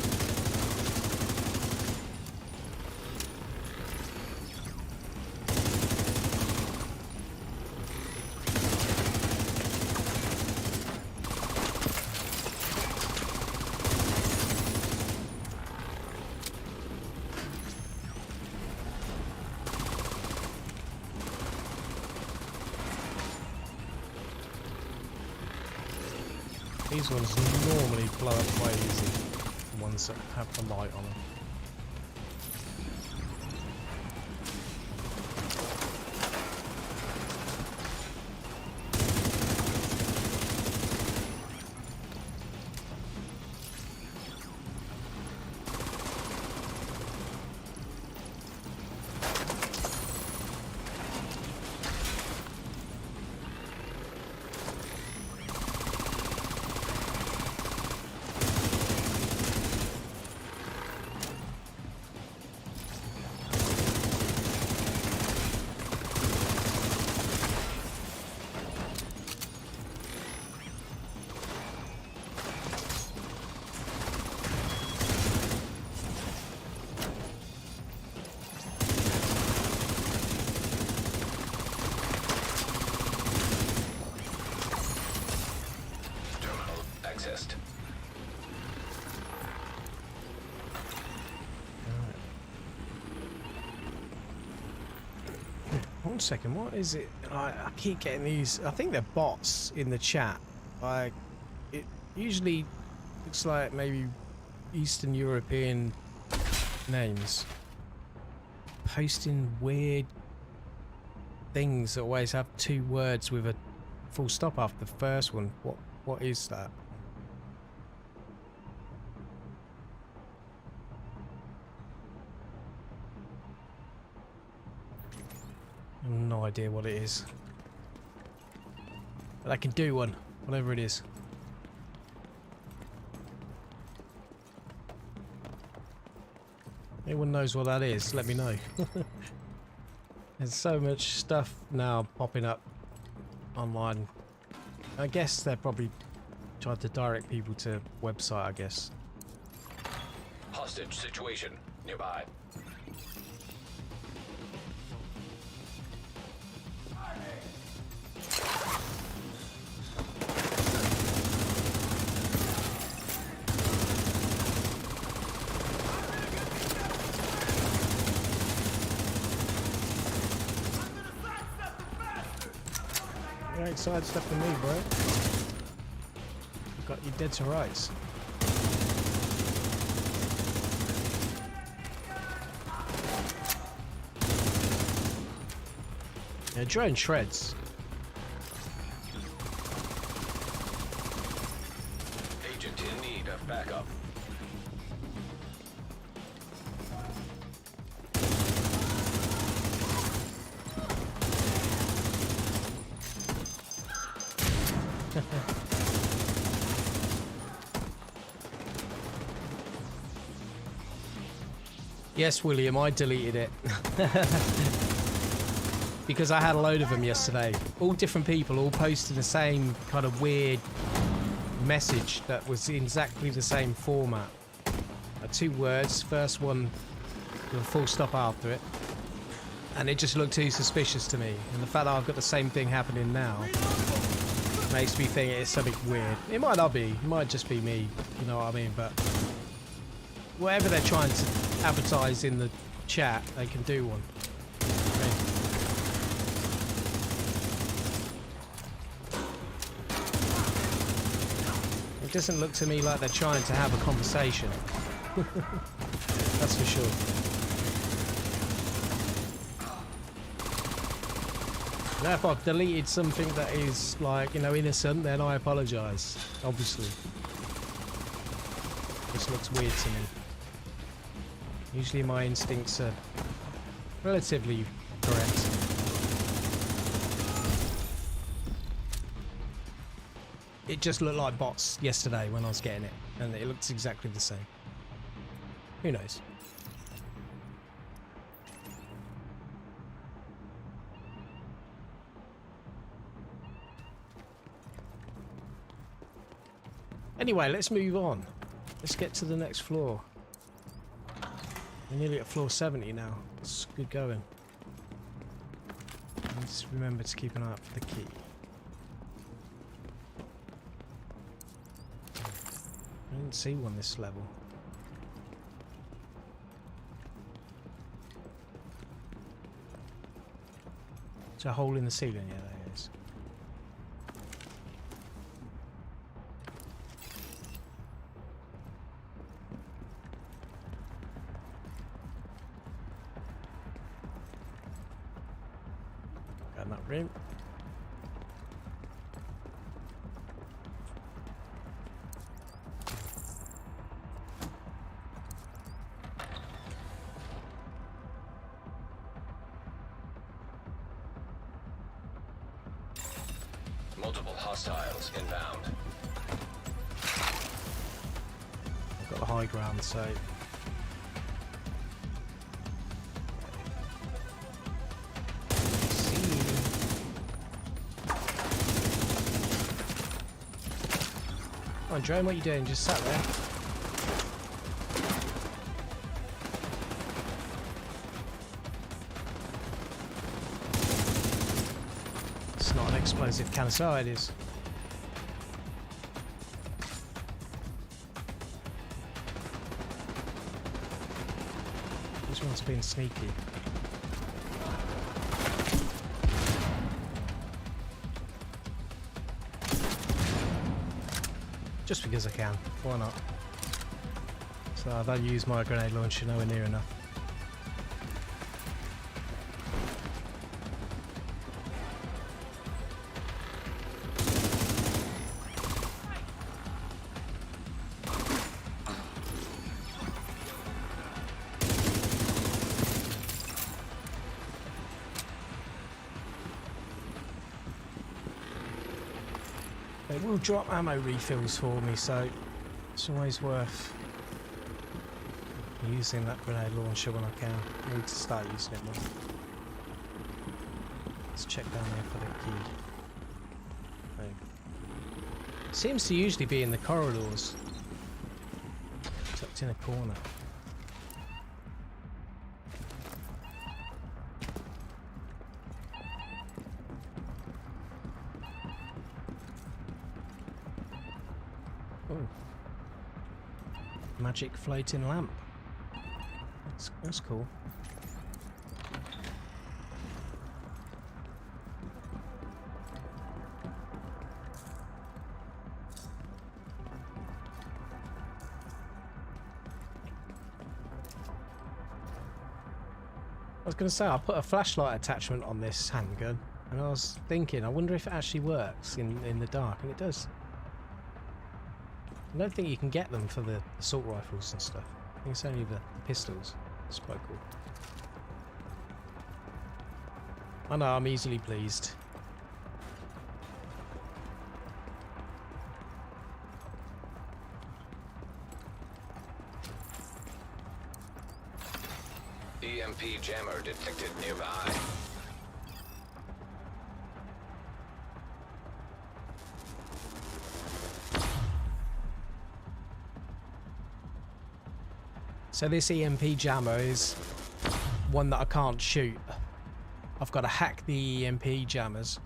These ones normally blow up quite easy, the ones that have the light on them. Accessed. One second, what is it? I keep getting these. I think they're bots in the chat. It usually looks like maybe Eastern European names posting weird things that always have two words with a full stop after the first one. What is that? I have no idea what it is. But I can do one, whatever it is. Anyone knows what that is, let me know. There's so much stuff now popping up online. I guess they're probably trying to direct people to website, I guess. Hostage situation nearby. You ain't sidestepping me, bro. You got you dead to rights. Yeah, drone shreds. Agent in need of backup. Yes, William, I deleted it. Because I had a load of them yesterday. All different people, all posting the same kind of weird message that was in exactly the same format. Two words, first one with a full stop after it. And it just looked too suspicious to me. And the fact that I've got the same thing happening now makes me think it's something weird. It might not be, it might just be me, you know what I mean? But whatever they're trying to advertise in the chat, they can do one. doesn't look to me like they're trying to have a conversation. That's for sure. Now, if I've deleted something that is, like, you know, innocent, then I apologise, obviously. This looks weird to me. Usually my instincts are relatively correct. It just looked like bots yesterday when I was getting it, and it looks exactly the same. Who knows? Anyway, let's move on. Let's get to the next floor. We're nearly at floor 70 now. It's good going. And just remember to keep an eye out for the key. I didn't see one this level. Is there a hole in the ceiling? Yeah, there is. Got that room. Multiple hostiles inbound. I've got the high ground, so come on, Drone, what are you doing? Just sat there. It's not an explosive cannon. Oh, it is. This one's been sneaky. Just because I can. Why not? So I don't use my grenade launcher nowhere near enough. It will drop ammo refills for me, so it's always worth using that grenade launcher when I can. I need to start using it more. Let's check down there for the key. Oh. Seems to usually be in the corridors, tucked in a corner. Magic floating lamp. That's cool. I was going to say, I put a flashlight attachment on this handgun, and I was thinking, I wonder if it actually works in the dark, and it does. I don't think you can get them for the assault rifles and stuff. I think it's only the pistols. It's quite cool. I know, I'm easily pleased. EMP jammer detected nearby. So this EMP jammer is one that I can't shoot. I've got to hack the EMP jammers,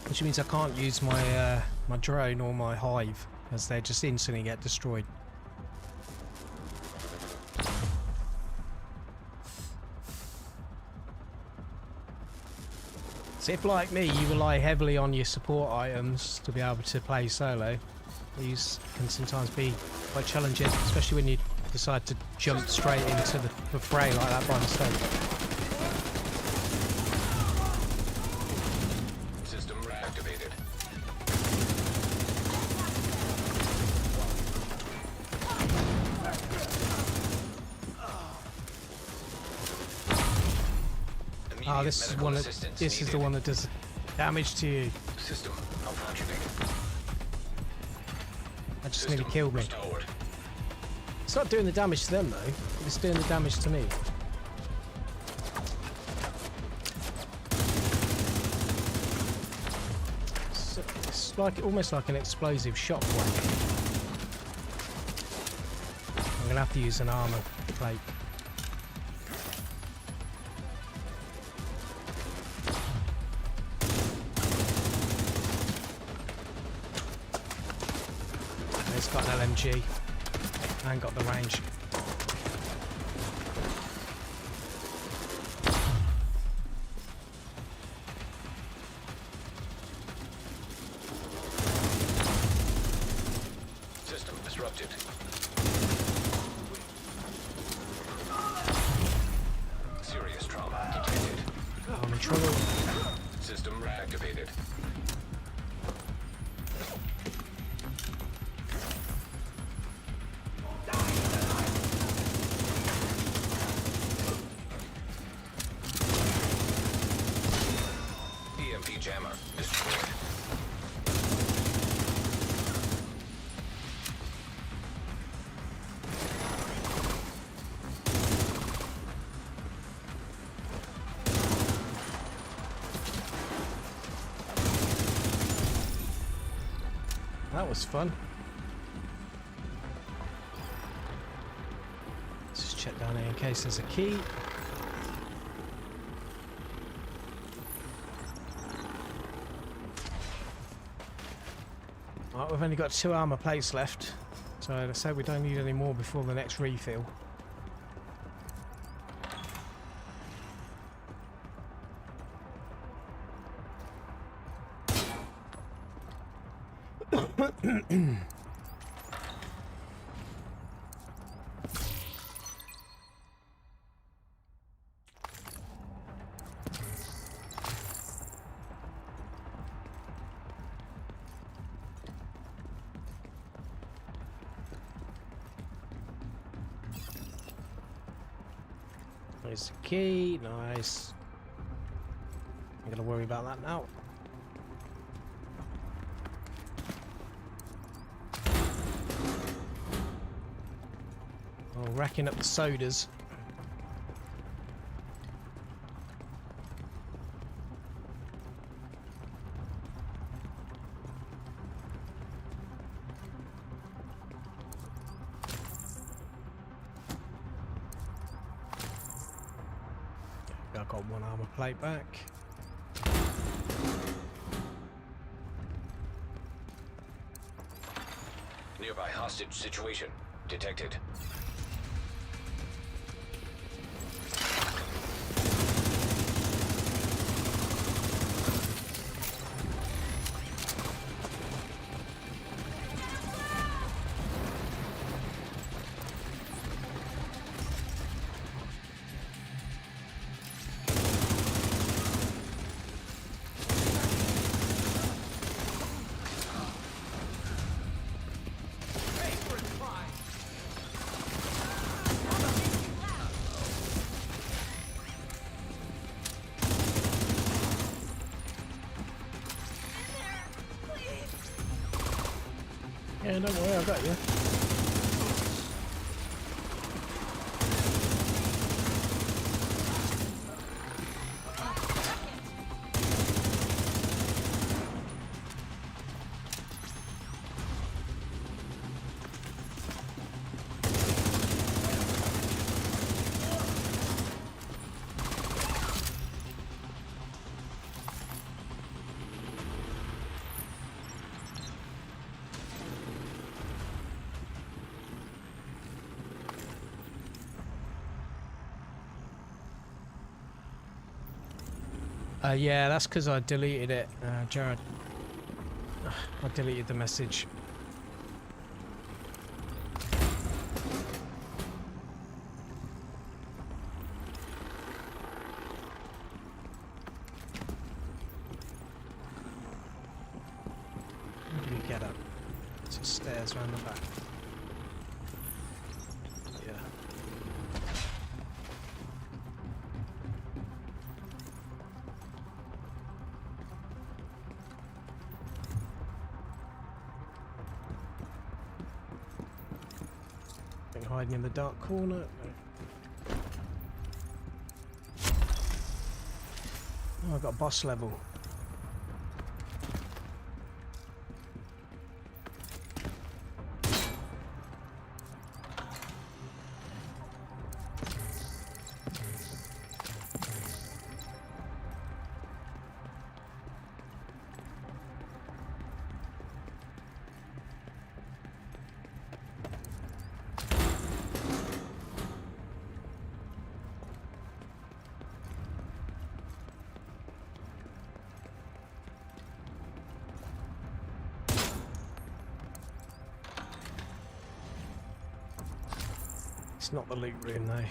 which means I can't use my my drone or my hive, as they just instantly get destroyed. So if, like me, you rely heavily on your support items to be able to play solo, These can sometimes be quite challenging, especially when you decide to jump straight into the fray like that by mistake. System reactivated. Oh, this is one. This is the one that does damage to you. System malfunctioning. That just nearly killed me. Restored. It's not doing the damage to them though. It's doing the damage to me. So it's like almost like an explosive shockwave. I'm gonna have to use an armor plate. It's got an LMG and got the range. System disrupted. Serious trauma detected. Oh, I'm in trouble. System reactivated. EMP jammer destroyed. That was fun. Let's just check down here in case there's a key. Right, we've only got 2 armor plates left, so let's say we don't need any more before the next refill. There's the key, nice. I'm gonna worry about that now. Oh, racking up the sodas. I've got 1 armor plate back. Nearby hostage situation detected. Yeah, don't worry, I've got you. Yeah, that's because I deleted it, Jared. I deleted the message. stairs around the back. Yeah. Think hiding in the dark corner. No. Oh, I got a boss level. It's not the loot room though.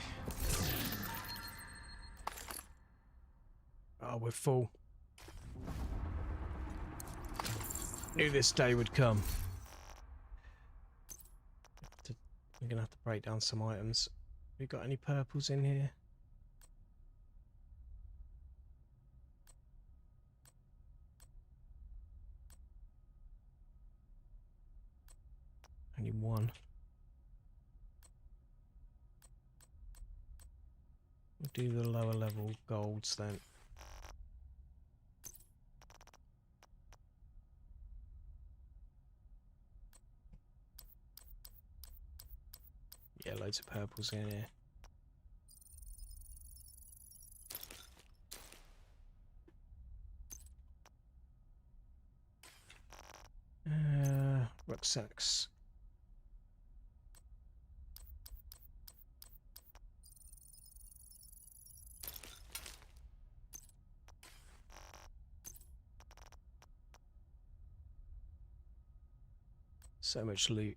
Oh, we're full. Knew this day would come. We're gonna have to break down some items. We got any purples in here? Only one. We'll do the lower level golds then. Yeah, loads of purples in here. Rucksacks. So much loot.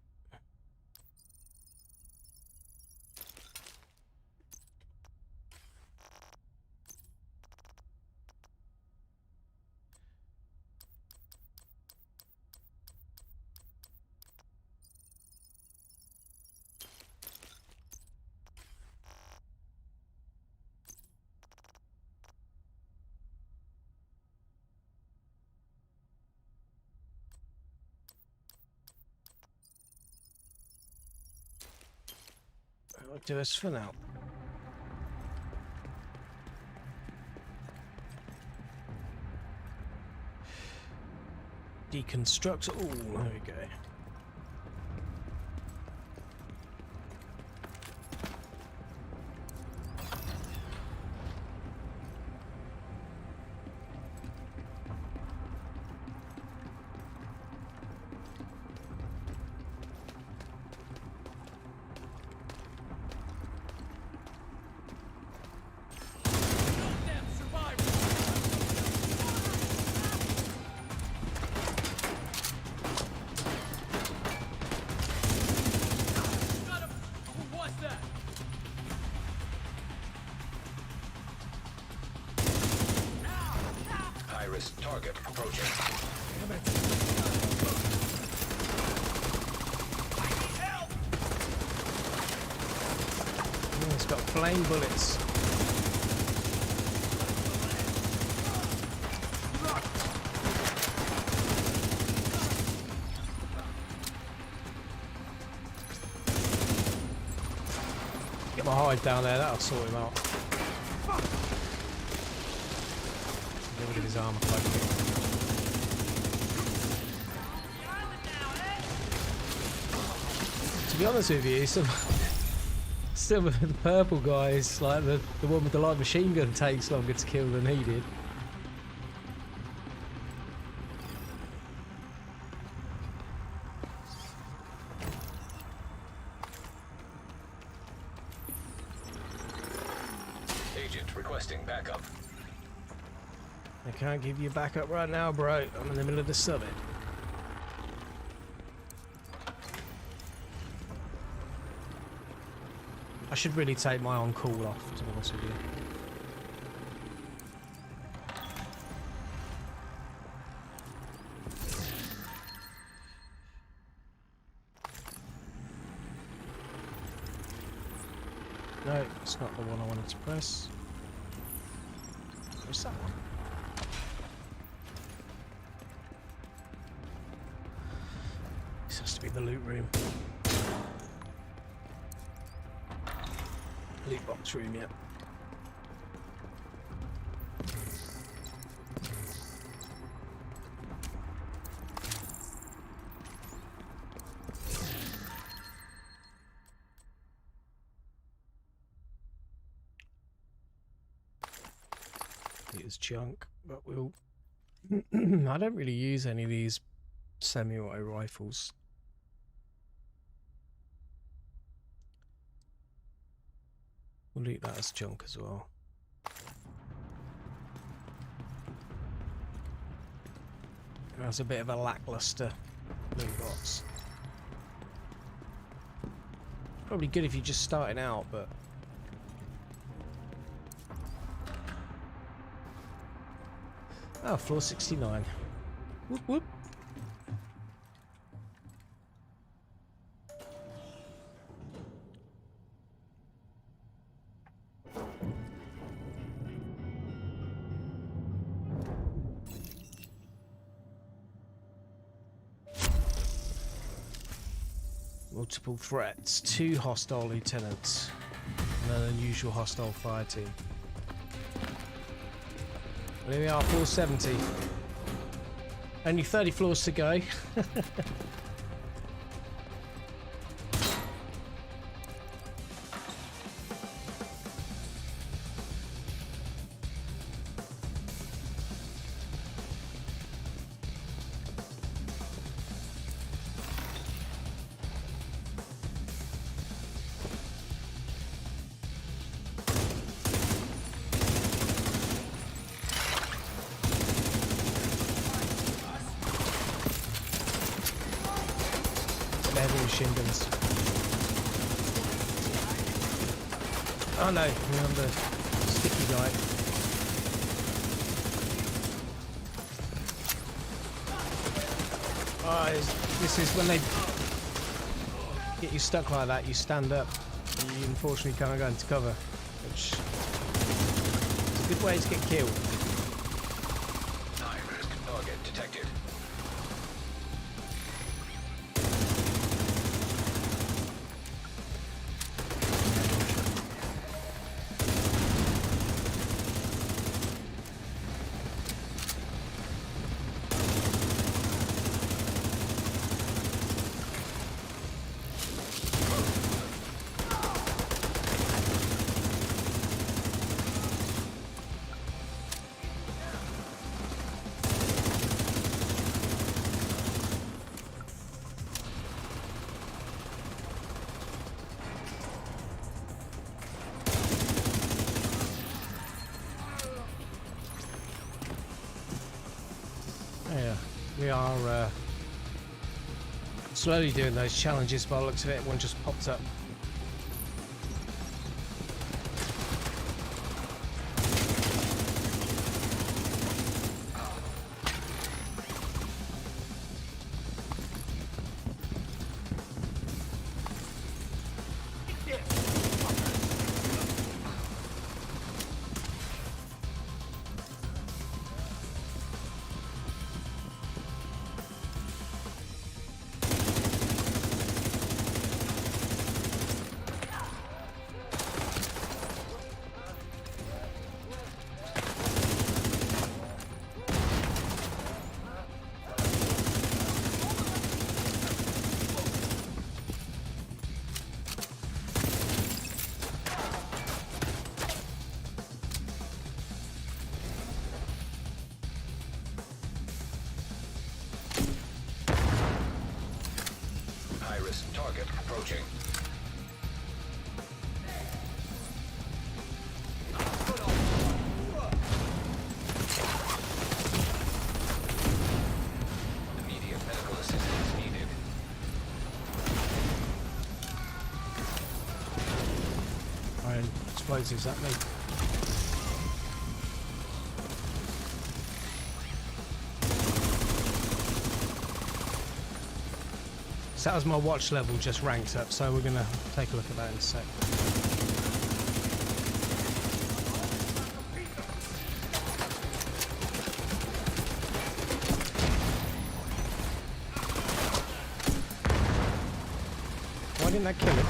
That'll do us for now. Deconstruct. Oh, there we go. High-risk target approaching. Oh, it's got flame bullets. Get my hide down there, that'll sort him out. Get rid of his armor plate. To be honest with you, some of the purple guys, like the one with the light machine gun, takes longer to kill than he did. Agent requesting backup. I can't give you backup right now, bro. I'm in the middle of the summit. I should really take my on-call off, to be honest with you. No, it's not the one I wanted to press. Press that one. This has to be the loot room. Loot box room, yeah. It's junk, but we'll... I don't really use any of these semi-auto rifles. We'll loot that as junk as well. That's a bit of a lackluster loot box. Probably good if you're just starting out, but... Oh, floor 69. Whoop whoop. Multiple threats, 2 hostile lieutenants, and an unusual hostile fire team. Well, here we are, floor 70. Only 30 floors to go. Machine guns. Oh no, we're on the sticky guy. Oh, this is when they get you stuck like that, you stand up. You unfortunately can't go into cover, which is a good way to get killed. High-risk target detected. We are slowly doing those challenges by the looks of it. One just popped up. Target approaching. Immediate medical assistance needed. Iron explosives at me. So that was my watch level just ranked up, so we're going to take a look at that in a sec. that kill him?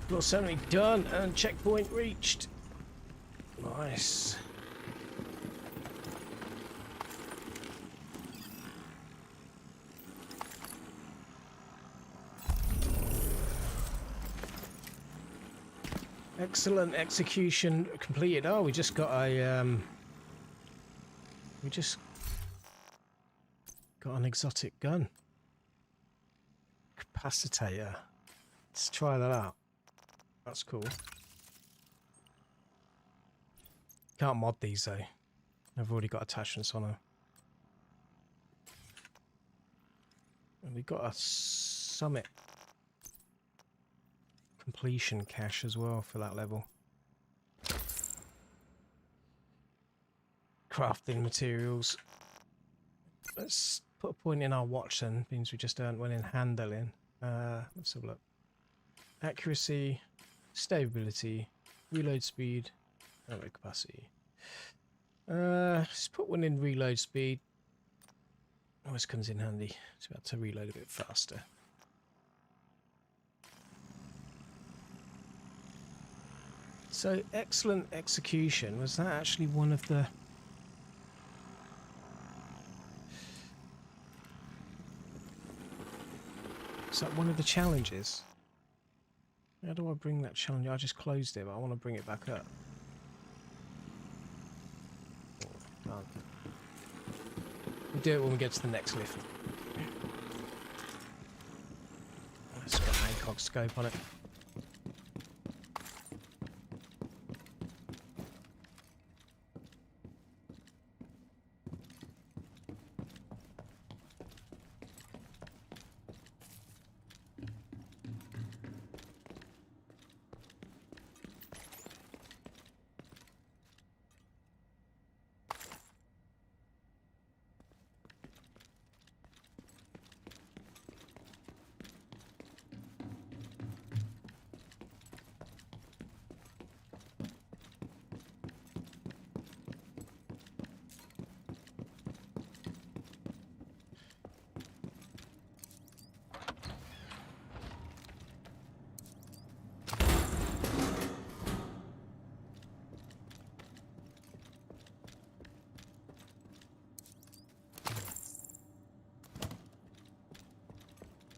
Got something done and checkpoint reached. Nice. Excellent execution completed. Oh, we just got a we just got an exotic gun. Capacitator. Let's try that out. That's cool. Can't mod these though. I've already got attachments on them. And we got a summit completion cache as well for that level. Crafting materials. Let's put a point in our watch then. Means we just earned one in handling. Let's have a look. Accuracy, stability, reload speed, ammo capacity. Let's put one in reload speed. Always comes in handy. It's about to reload a bit faster. So excellent execution. Was that actually one of the... Is that one of the challenges? How do I bring that challenge? I just closed it, but I want to bring it back up. Oh, can't. We'll do it when we get to the next lift. It's got an ACOG scope on it.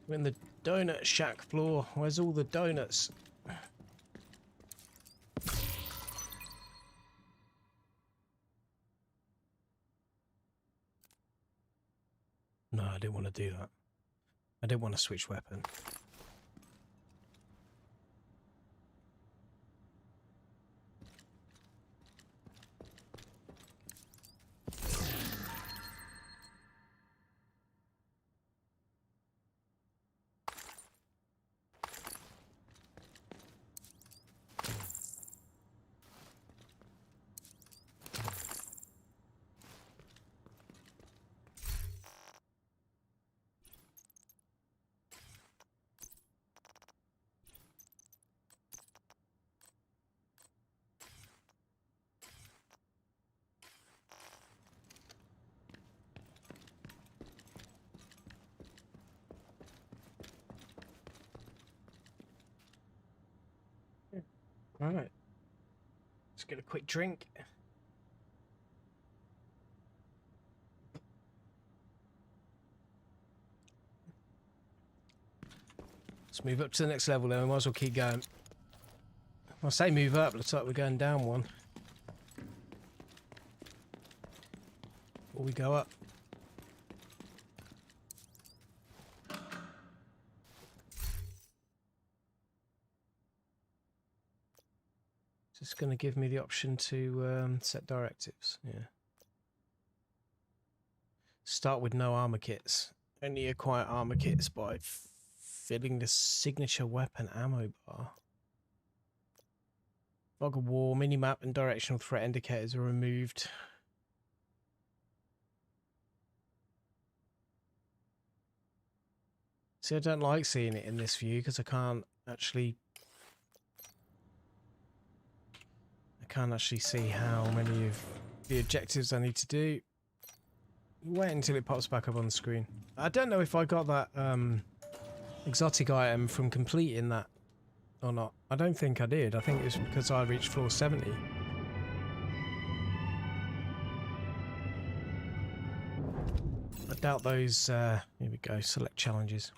We're in the donut shack floor. Where's all the donuts? No, I didn't want to do that. I didn't want to switch weapon. All right. Let's get a quick drink. Let's move up to the next level then. We might as well keep going. I say move up, looks like we're going down one. Or we go up. It's going to give me the option to set directives. Yeah. Start with no armor kits. Only acquire armor kits by filling the signature weapon ammo bar. Fog of war, minimap and directional threat indicators are removed. See, I don't like seeing it in this view because I can't actually see how many of the objectives I need to do. Wait until it pops back up on the screen. I don't know if I got that exotic item from completing that or not. I don't think I did. I think it was because I reached floor 70. I doubt those... here we go, select challenges.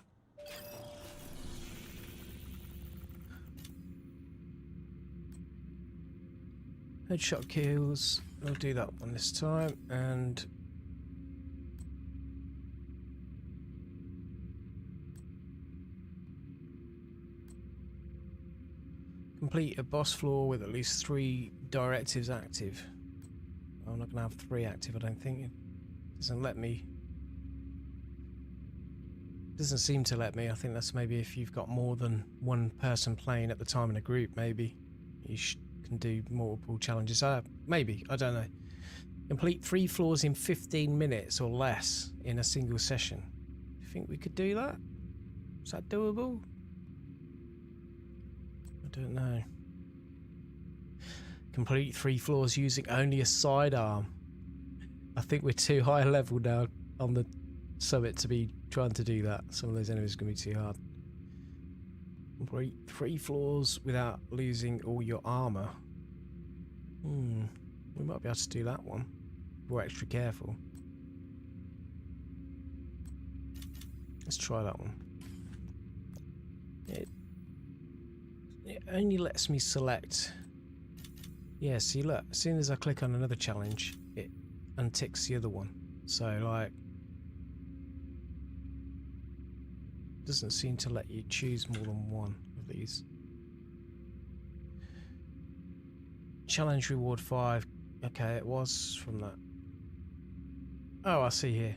Headshot kills. I'll do that one this time, and complete a boss floor with at least 3 directives active. I'm not gonna have 3 active, I don't think. It doesn't let me. Doesn't seem to let me. I think that's maybe if you've got more than one person playing at the time in a group, maybe you can do multiple challenges. Maybe, I don't know. Complete 3 floors in 15 minutes or less in a single session. Do you think we could do that? Is that doable? I don't know. Complete 3 floors using only a sidearm. I think we're too high level now on the summit to be trying to do that. Some of those enemies are going to be too hard. Complete 3 floors without losing all your armor. We might be able to do that one. We're extra careful. Let's try that one. It only lets me select. Yeah, see, look, as soon as I click on another challenge, it unticks the other one. So, like, doesn't seem to let you choose more than one of these. Challenge reward 5. Okay, it was from that. Oh, I see here.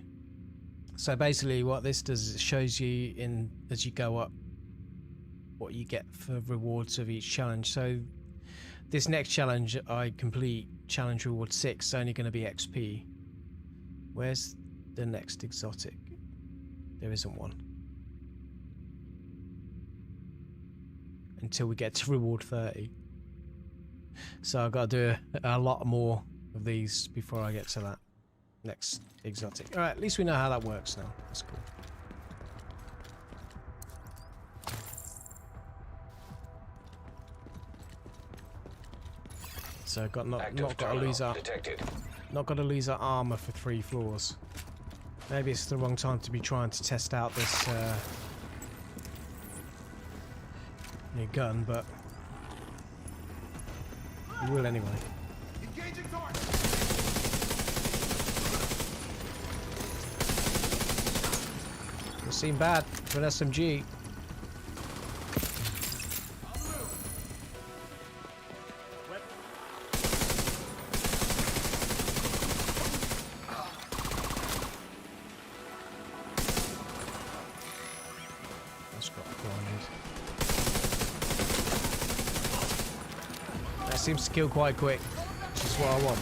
So basically what this does is it shows you in as you go up what you get for rewards of each challenge. So this next challenge I complete, challenge reward 6, is only going to be XP. Where's the next exotic? There isn't one. Until we get to reward 30. So I've got to do a lot more of these before I get to that next exotic. Alright, at least we know how that works now. That's cool. So got not got to lose our armor for 3 floors. Maybe it's the wrong time to be trying to test out this new gun, but we will anyway. Engaging target. It seemed bad for an SMG. That's got blinded. That seems to kill quite quick, which is what I want.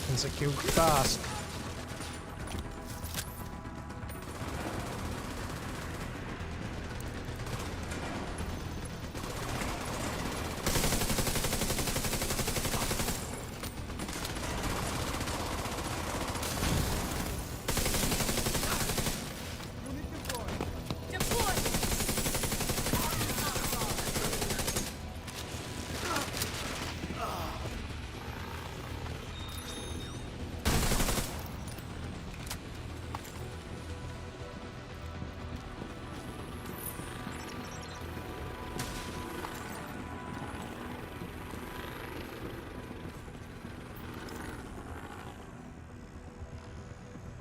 Seems to kill fast.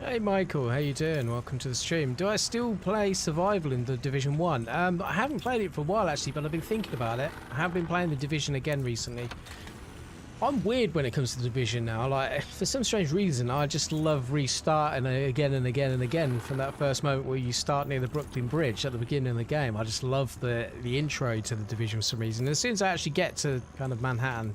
Hey Michael, how you doing? Welcome to the stream. Do I still play Survival in the Division 1? I haven't played it for a while actually, but I've been thinking about it. I have been playing the Division again recently. I'm weird when it comes to the Division now. Like, for some strange reason, I just love restarting again and again and again from that first moment where you start near the Brooklyn Bridge at the beginning of the game. I just love the intro to the Division for some reason. As soon as I actually get to kind of Manhattan,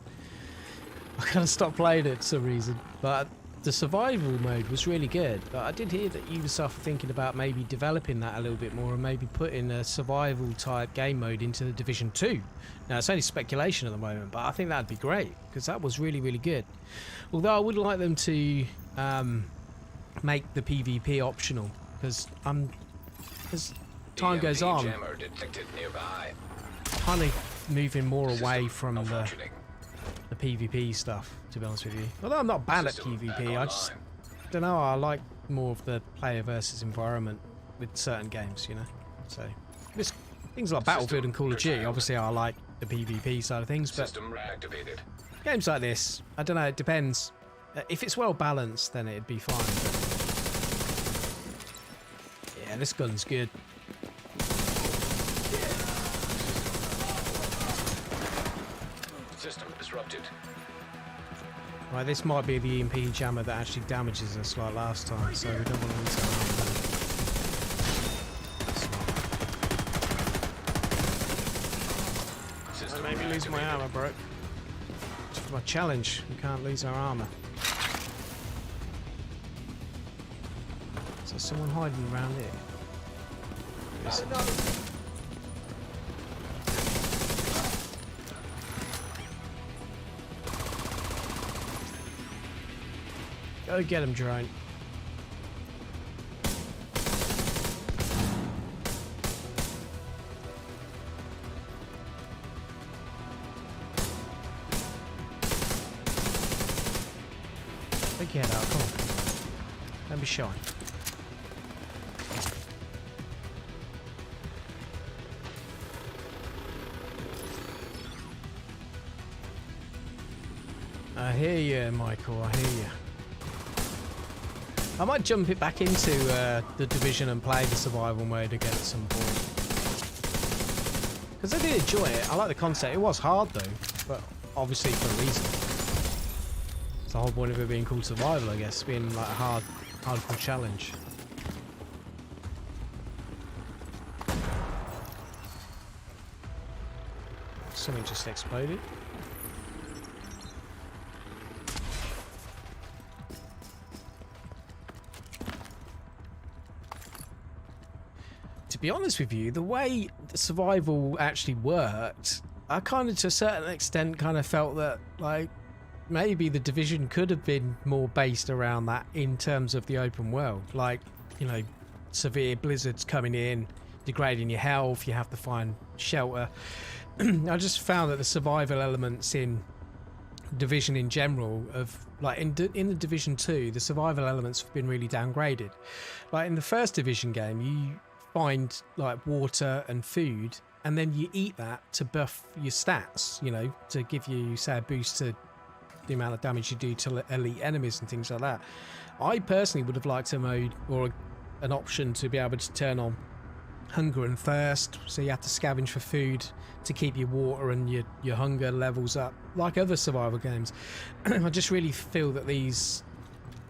I kind of stop playing it for some reason. But the survival mode was really good. But I did hear that Ubisoft were thinking about maybe developing that a little bit more and maybe putting a survival type game mode into the Division 2. Now, it's only speculation at the moment, but I think that'd be great because that was really, really good. Although I would like them to make the PvP optional because as time goes on, jammer detected nearby. kind of moving more away from the PvP stuff, to be honest with you. Although I'm not bad at PvP, I just don't know, I like more of the player versus environment with certain games, you know. So things like Battlefield and Call of Duty, obviously I like the PvP side of things, but System reactivated. games like this, I don't know, it depends. If it's well balanced, then it'd be fine. But yeah, this gun's good. System disrupted. Right, this might be the EMP jammer that actually damages us like last time, so we don't want to lose our armor. I maybe lose my armor, bro. It's for my challenge. We can't lose our armor. Is there someone hiding around here? Yes. Go get him, drone. Get out, come on. Don't be shy. I hear you, Michael, I hear you. I might jump it back into the Division and play the survival mode again at some point. Because I did enjoy it. I like the concept. It was hard though, but obviously for a reason. It's the whole point of it being called survival, I guess, being like a hardcore challenge. Something just exploded. To be honest with you, the way the survival actually worked, I kind of to a certain extent kind of felt that like maybe the Division could have been more based around that in terms of the open world. Like, you know, severe blizzards coming in, degrading your health, you have to find shelter. I just found that the survival elements in Division in general of like in the Division 2, the survival elements have been really downgraded. Like in the first Division game, you find like water and food and then you eat that to buff your stats, you know, to give you, say, a boost to the amount of damage you do to elite enemies and things like that. I personally would have liked a mode or an option to be able to turn on hunger and thirst, so you have to scavenge for food to keep your water and your hunger levels up like other survival games. I just really feel that these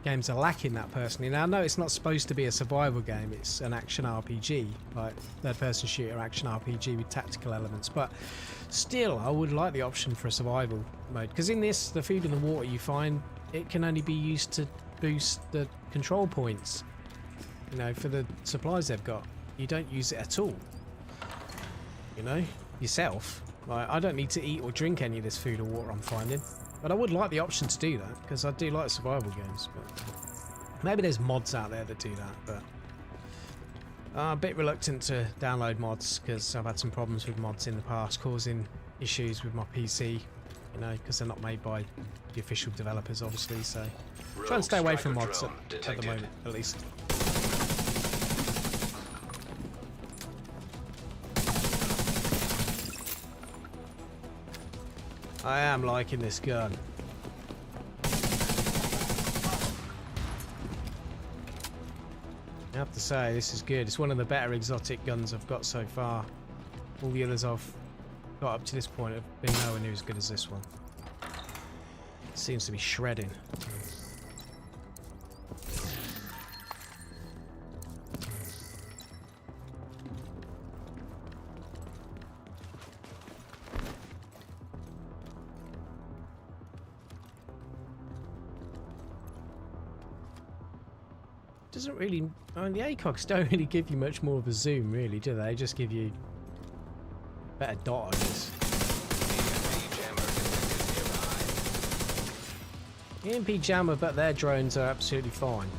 games are lacking that personally. Now I know it's not supposed to be a survival game, it's an action RPG, like third person shooter action RPG with tactical elements, but still I would like the option for a survival mode, because in this the food and the water you find, it can only be used to boost the control points, you know, for the supplies they've got. You don't use it at all, you know, yourself. Like, I don't need to eat or drink any of this food or water I'm finding, but I would like the option to do that because I do like survival games. But maybe there's mods out there that do that, but I'm a bit reluctant to download mods because I've had some problems with mods in the past causing issues with my PC, you know, because they're not made by the official developers obviously, so try and stay away from mods at the moment at least. I am liking this gun. I have to say, this is good. It's one of the better exotic guns I've got so far. All the others I've got up to this point have been nowhere near as good as this one. Seems to be shredding. Doesn't really. I mean, the ACOGs don't really give you much more of a zoom, really, do they? They just give you better dot, I guess. EMP jammer, but their drones are absolutely fine.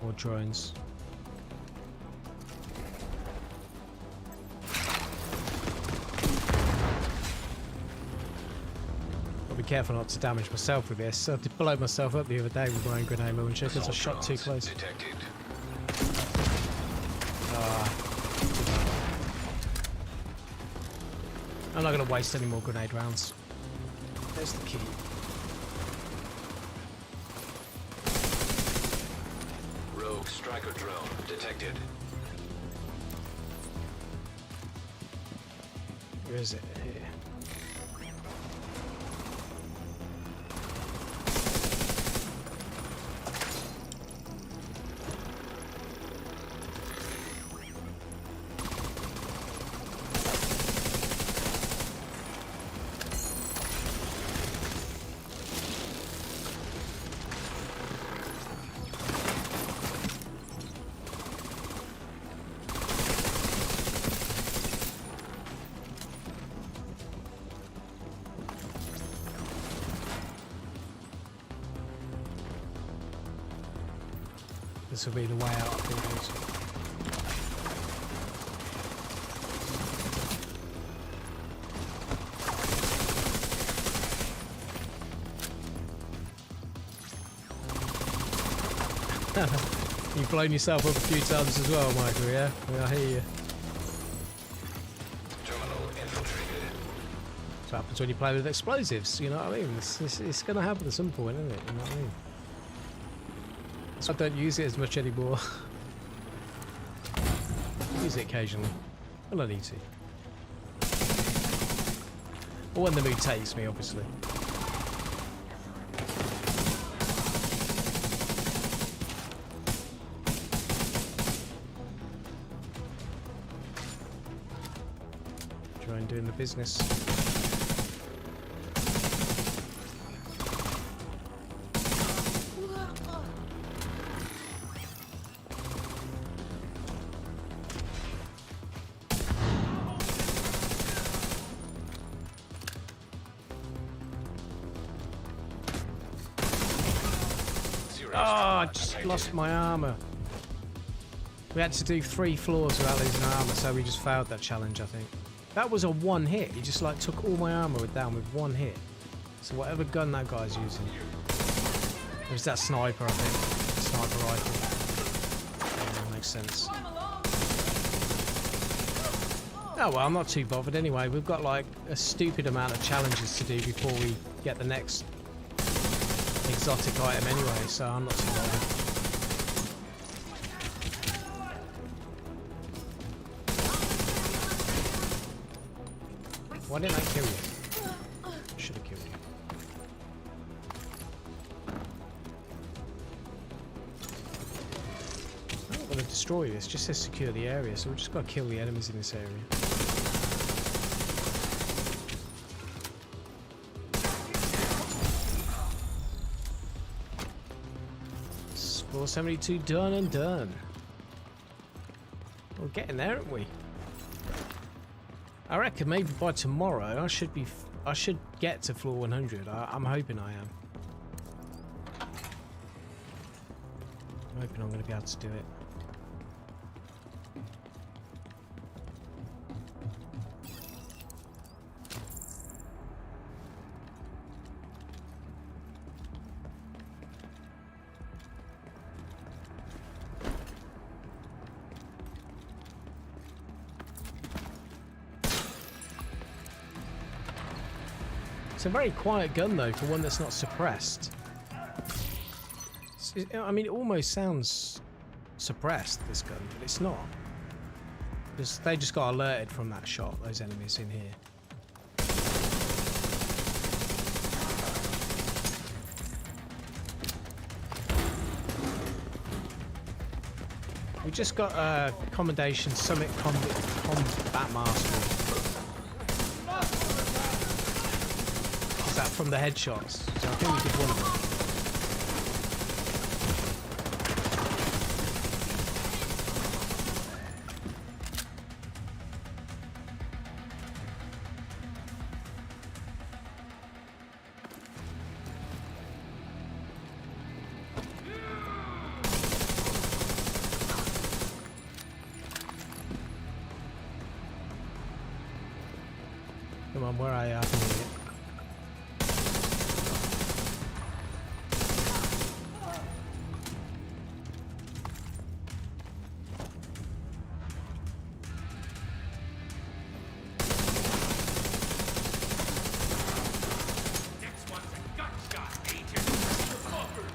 Or drones. I'll be careful not to damage myself with this. I did blow myself up the other day with my own grenade launcher because I shot too close. Detected. I'm not going to waste any more grenade rounds. There's the key. Rogue striker drone detected. Where is it? Here. This will be the way out of these. You've blown yourself up a few times as well, Michael, yeah? I hear you. Terminal infiltrated. That's what happens when you play with explosives, you know what I mean? It's going to happen at some point, isn't it? You know what I mean? So I don't use it as much anymore. Use it occasionally. When I need to. Or when the mood takes me, obviously. Trying doing the business. Oh, I just lost my armor. We had to do 3 floors without losing our armor, so we just failed that challenge, I think. That was a one hit. He just like took all my armor down with one hit. So whatever gun that guy's using. It was that sniper, I think. Sniper rifle. Yeah, that makes sense. Oh well, I'm not too bothered anyway. We've got like a stupid amount of challenges to do before we get the next exotic item anyway, so I'm not too bothered. Why didn't I kill you? Should have killed you. I'm not going to destroy this, just says secure the area, so we've just got to kill the enemies in this area. Floor 72 done and done. We're getting there, aren't we? I reckon maybe by tomorrow I should get to floor 100. I'm hoping I am. I'm hoping I'm going to be able to do it. It's a very quiet gun though for one that's not suppressed. I mean, it almost sounds suppressed, this gun, but it's not. They just got alerted from that shot, those enemies in here. We just got a commendation Summit Combat Mastery. Is that from the headshots? So I think we did one of them. Come on, where are you? I can hear it. Next one's a gut shot, agent. Fuckers.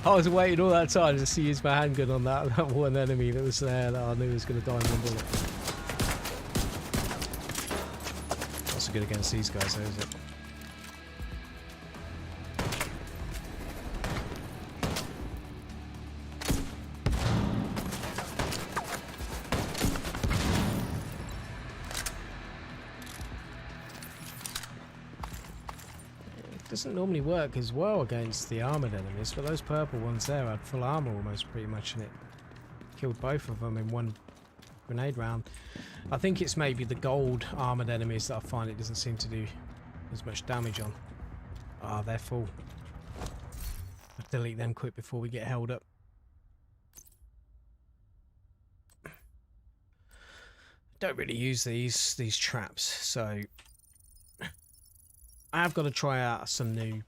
I was waiting all that time to see use my handgun on that one enemy that was there that I knew was going to die in one bullet. Not so good against these guys though, is it? Doesn't normally work as well against the armored enemies, but those purple ones there had full armor almost pretty much, and it killed both of them in one grenade round. I think it's maybe the gold armored enemies that I find it doesn't seem to do as much damage on. Ah, they're full. I'll delete them quick before we get held up. Don't really use these traps, so I have got to try out some new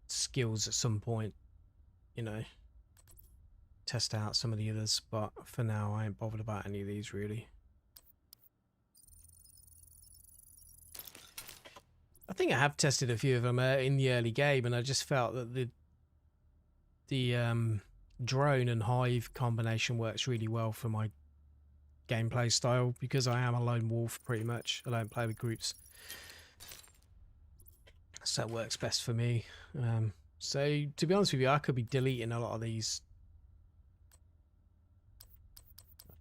skills at some point, you know, test out some of the others, but for now I ain't bothered about any of these really. I think I have tested a few of them in the early game, and I just felt that the drone and hive combination works really well for my gameplay style, because I am a lone wolf pretty much. I don't play with groups. So it works best for me. So to be honest with you, I could be deleting a lot of these.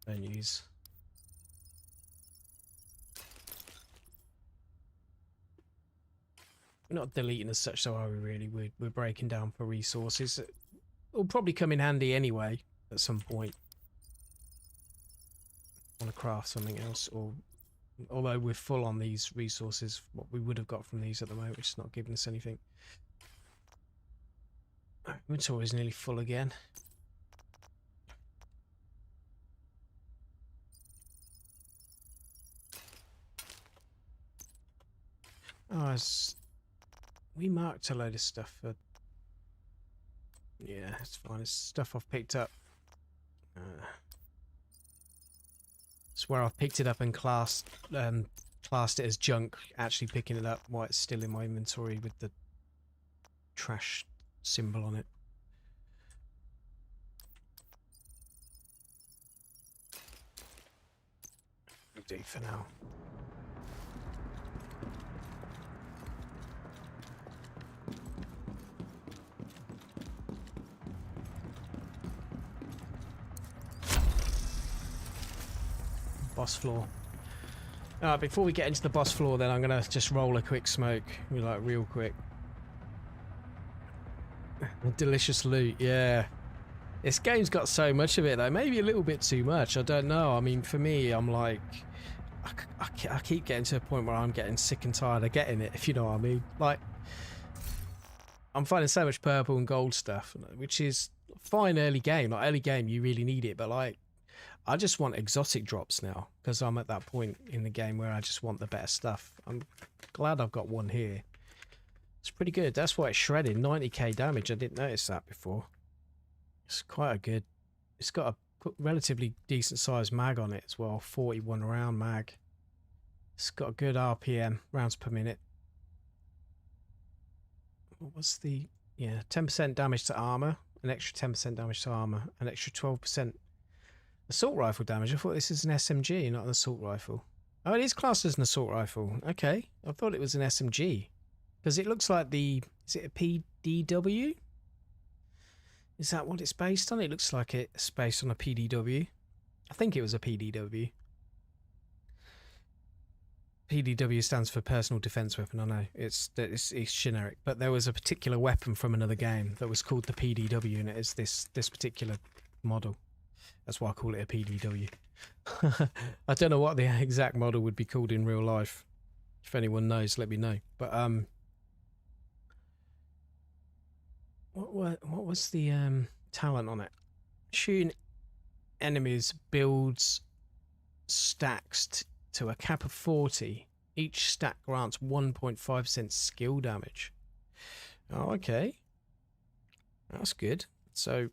I don't use. We're not deleting as such, so are we really? We're breaking down for resources. It'll probably come in handy anyway at some point. Want to craft something else, or although we're full on these resources, what we would have got from these at the moment, which is not giving us anything. Inventory is nearly full again. Oh, we marked a load of stuff for. Yeah, it's fine. It's stuff I've picked up. It's where I've picked it up and classed it as junk, actually picking it up while it's still in my inventory with the trash symbol on it. Will do for now. Boss floor. Before we get into the boss floor, then I'm gonna just roll a quick smoke, like real quick. Delicious loot, yeah. This game's got so much of it though, maybe a little bit too much. I don't know. I mean, for me, I'm like, I keep getting to a point where I'm getting sick and tired of getting it, if you know what I mean. Like, I'm finding so much purple and gold stuff, which is fine early game. Like, early game, you really need it, but like, I just want exotic drops now, because I'm at that point in the game where I just want the better stuff. I'm glad I've got one here. It's pretty good. That's why it's shredding. 90k damage. I didn't notice that before. It's quite a good... It's got a relatively decent sized mag on it as well. 41 round mag. It's got a good RPM, rounds per minute. What was the... Yeah, 10% damage to armor. An extra 10% damage to armor. An extra 12% assault rifle damage. I thought this is an SMG, not an assault rifle. Oh, it is classed as an assault rifle. Okay. I thought it was an SMG. Because it looks like the... Is it a PDW? Is that what it's based on? It looks like it's based on a PDW. I think it was a PDW. PDW stands for personal defense weapon. I know it's generic, but there was a particular weapon from another game that was called the PDW, and it is this particular model. That's why I call it a PDW. I don't know what the exact model would be called in real life. If anyone knows, let me know. But what was the talent on it? Shooting enemies builds stacks to a cap of 40. Each stack grants 1.5% skill damage. Oh, okay. That's good. So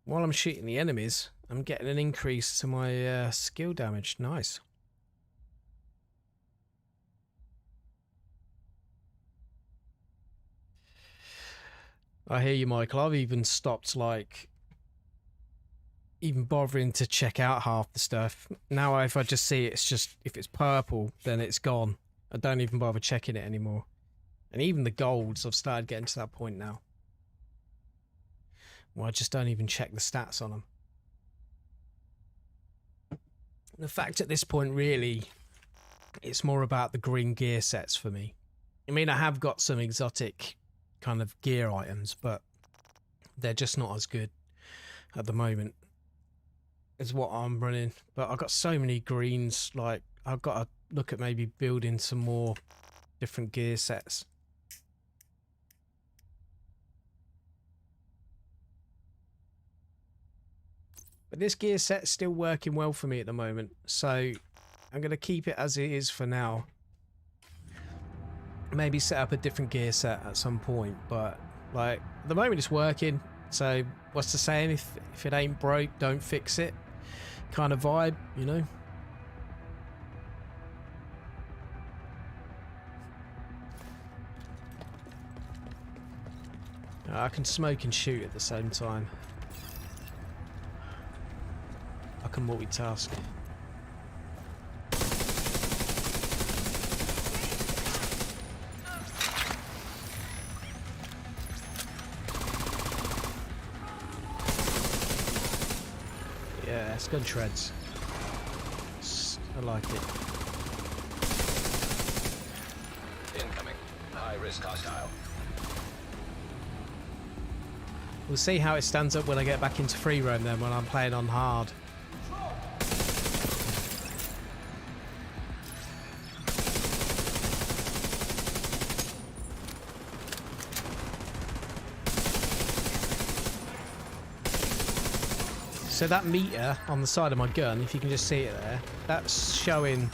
while I'm shooting the enemies, I'm getting an increase to my skill damage. Nice. I hear you, Michael. I've even stopped, like, even bothering to check out half the stuff. Now, if I just see it, it's just, if it's purple, then it's gone. I don't even bother checking it anymore. And even the golds, I've started getting to that point now. Well, I just don't even check the stats on them. The fact at this point, really, it's more about the green gear sets for me. I mean, I have got some exotic kind of gear items, but they're just not as good at the moment as what I'm running. But I've got so many greens, like I've got to look at maybe building some more different gear sets. But this gear set's still working well for me at the moment, so I'm going to keep it as it is for now. Maybe set up a different gear set at some point, but like at the moment it's working. So what's the saying? If it ain't broke, don't fix it, kind of vibe, you know. I can smoke and shoot at the same time. I can multitask. Yeah, it's gun shreds. I like it. Incoming. High risk hostile. We'll see how it stands up when I get back into free roam then, when I'm playing on hard. So that meter on the side of my gun, if you can just see it there, that's showing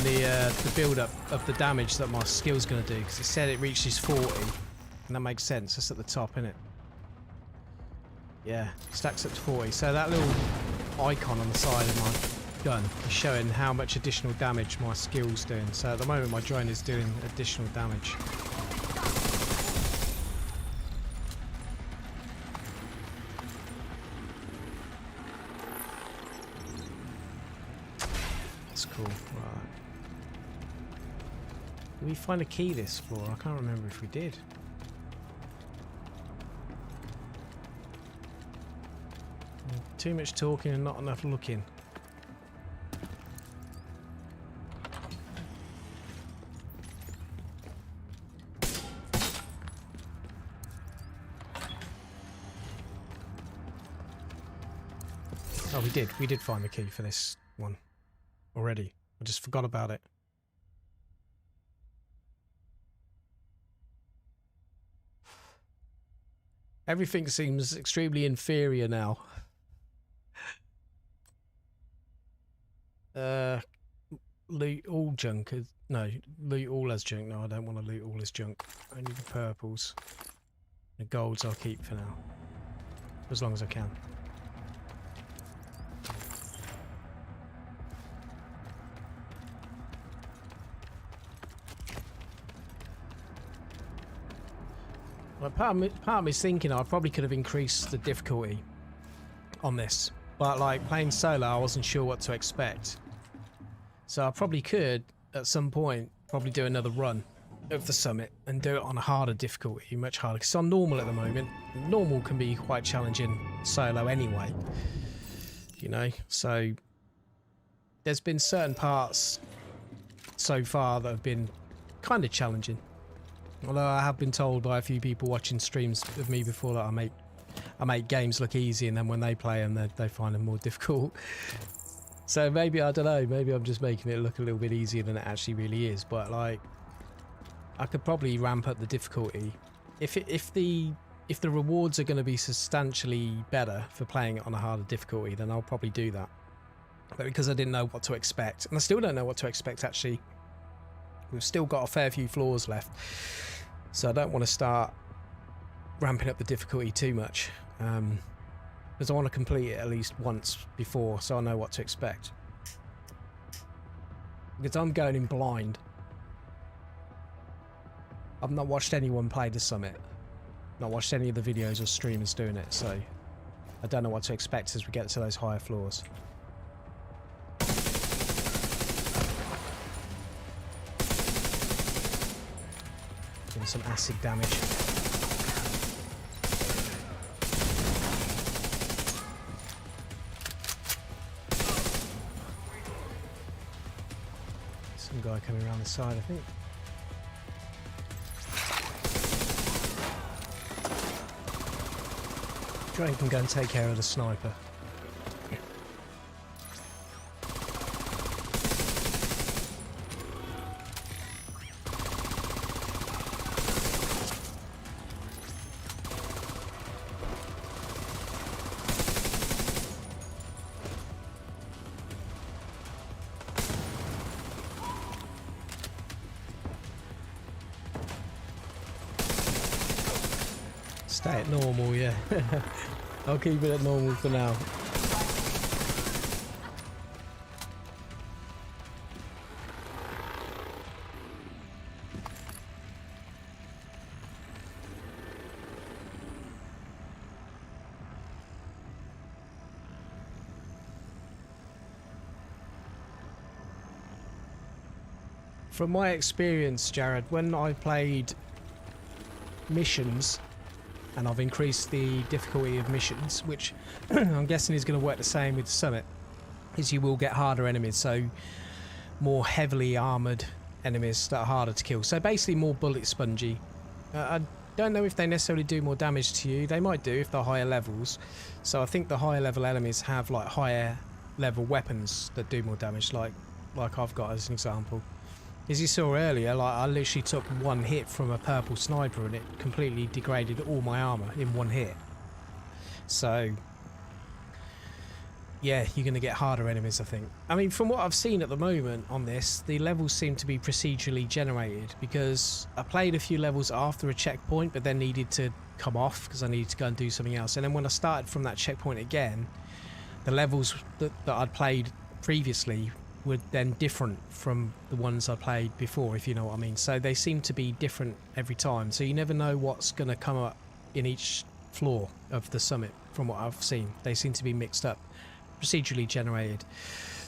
the build-up of the damage that my skill's going to do, because it said it reaches 40, and that makes sense. That's at the top, isn't it? Yeah, stacks up to 40. So that little icon on the side of my gun is showing how much additional damage my skill's doing. So at the moment my drone is doing additional damage. Cool. Right. Did we find a key this floor? I can't remember if we did. Too much talking and not enough looking. Oh, we did. We did find the key for this one already. I just forgot about it. Everything seems extremely inferior now. Loot all junk. No, loot all as junk. No, I don't want to loot all as junk. Only the purples. The golds I'll keep for now. As long as I can. Well, part of me's thinking I probably could have increased the difficulty on this. But like playing solo, I wasn't sure what to expect. So I probably could, at some point, probably do another run of the summit and do it on a harder difficulty, much harder. Because on normal at the moment, normal can be quite challenging solo anyway. You know, so there's been certain parts so far that have been kind of challenging. Although I have been told by a few people watching streams of me before that I make games look easy, and then when they play them, they find them more difficult. So maybe, I don't know, maybe I'm just making it look a little bit easier than it actually really is. But like, I could probably ramp up the difficulty if the rewards are going to be substantially better for playing it on a harder difficulty. Then I'll probably do that. But because I didn't know what to expect, and I still don't know what to expect actually. We've still got a fair few floors left, so I don't want to start ramping up the difficulty too much. Because I want to complete it at least once before, so I know what to expect. Because I'm going in blind. I've not watched anyone play the summit. Not watched any of the videos or streamers doing it, so I don't know what to expect as we get to those higher floors. Doing some acid damage. Some guy coming around the side, I think. Sure, he can go and take care of the sniper. Stay at normal, yeah. I'll keep it at normal for now. From my experience, Jared, when I played missions, and I've increased the difficulty of missions, which I'm guessing is going to work the same with the summit, is you will get harder enemies, so more heavily armoured enemies that are harder to kill. So basically more bullet spongy. I don't know if they necessarily do more damage to you. They might do if they're higher levels. So I think the higher level enemies have like higher level weapons that do more damage, like I've got as an example. As you saw earlier, like I literally took one hit from a purple sniper and it completely degraded all my armour in one hit. So yeah, you're going to get harder enemies, I think. I mean, from what I've seen at the moment on this, the levels seem to be procedurally generated, because I played a few levels after a checkpoint but then needed to come off because I needed to go and do something else. And then when I started from that checkpoint again, the levels that I'd played previously were then different from the ones I played before, if you know what I mean. So they seem to be different every time, so you never know what's going to come up in each floor of the summit. From what I've seen, they seem to be mixed up, procedurally generated,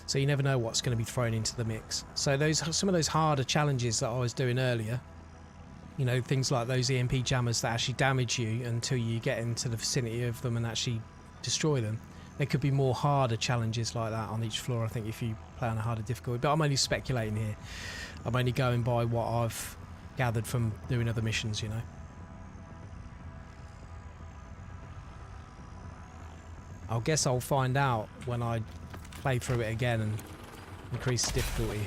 so you never know what's going to be thrown into the mix. So some of those harder challenges that I was doing earlier, you know, things like those EMP jammers that actually damage you until you get into the vicinity of them and actually destroy them, there could be more harder challenges like that on each floor, I think, if you play on a harder difficulty. But I'm only speculating here. I'm only going by what I've gathered from doing other missions, you know. I guess I'll find out when I play through it again and increase the difficulty.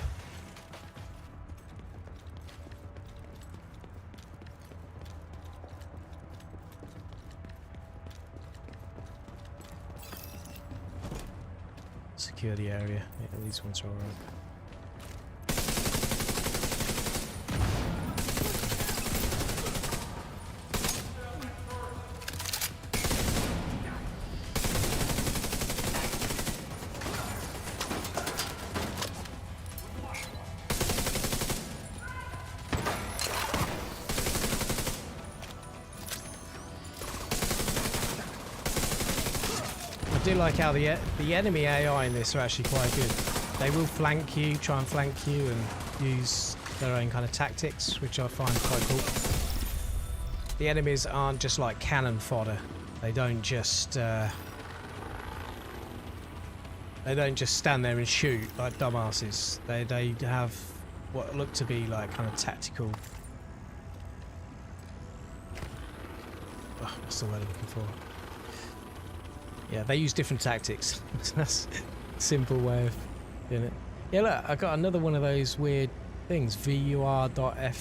Secure the area. Yeah, these ones are alright. I do like how the enemy AI in this are actually quite good. They will flank you, try and flank you, and use their own kind of tactics, which I find quite cool. The enemies aren't just like cannon fodder. They don't just stand there and shoot like dumbasses. They have what look to be like kind of tactical. Oh, what's the word I'm looking for? Yeah, they use different tactics. That's a simple way of doing it. Yeah, look, I got another one of those weird things. VUR.FYI.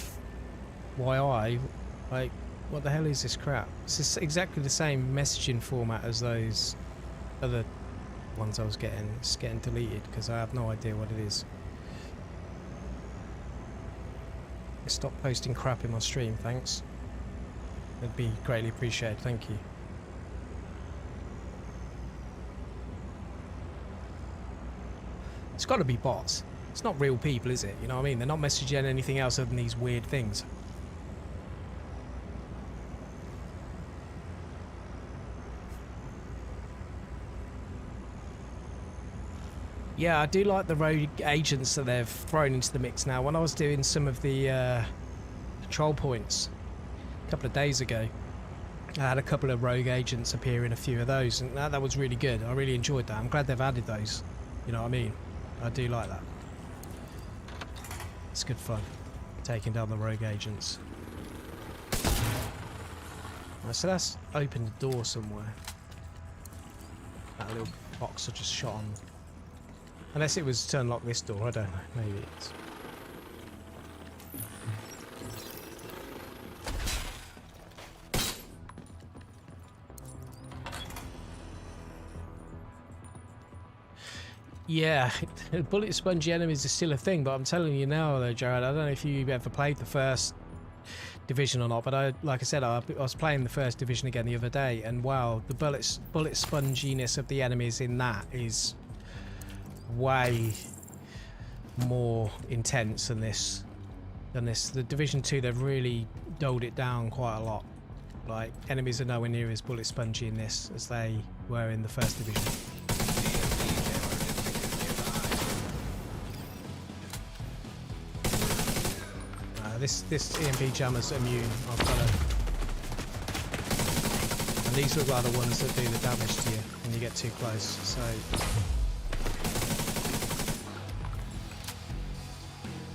Like, what the hell is this crap? It's exactly the same messaging format as those other ones I was getting. It's getting deleted because I have no idea what it is. Stop posting crap in my stream, thanks. It'd be greatly appreciated, thank you. It's got to be bots. It's not real people, is it? You know what I mean? They're not messaging anything else other than these weird things. Yeah, I do like the rogue agents that they've thrown into the mix now. When I was doing some of the control points a couple of days ago, I had a couple of rogue agents appear in a few of those, and that was really good. I really enjoyed that. I'm glad they've added those. You know what I mean? I do like that. It's good fun, taking down the rogue agents. Right, so that's opened the door somewhere. That little box I just shot on. Unless it was to unlock this door, I don't know. Maybe it's. Yeah, bullet spongy enemies are still a thing, but I'm telling you now though, Jared, I don't know if you've ever played the first Division or not, but like I said, I was playing the first Division again the other day, and wow, the bullet sponginess of the enemies in that is way more intense than this. The Division 2, they've really dulled it down quite a lot. Like, enemies are nowhere near as bullet spongy in this as they were in the first Division. This EMP jammer's immune. I've got to. And these look like the ones that do the damage to you when you get too close. So.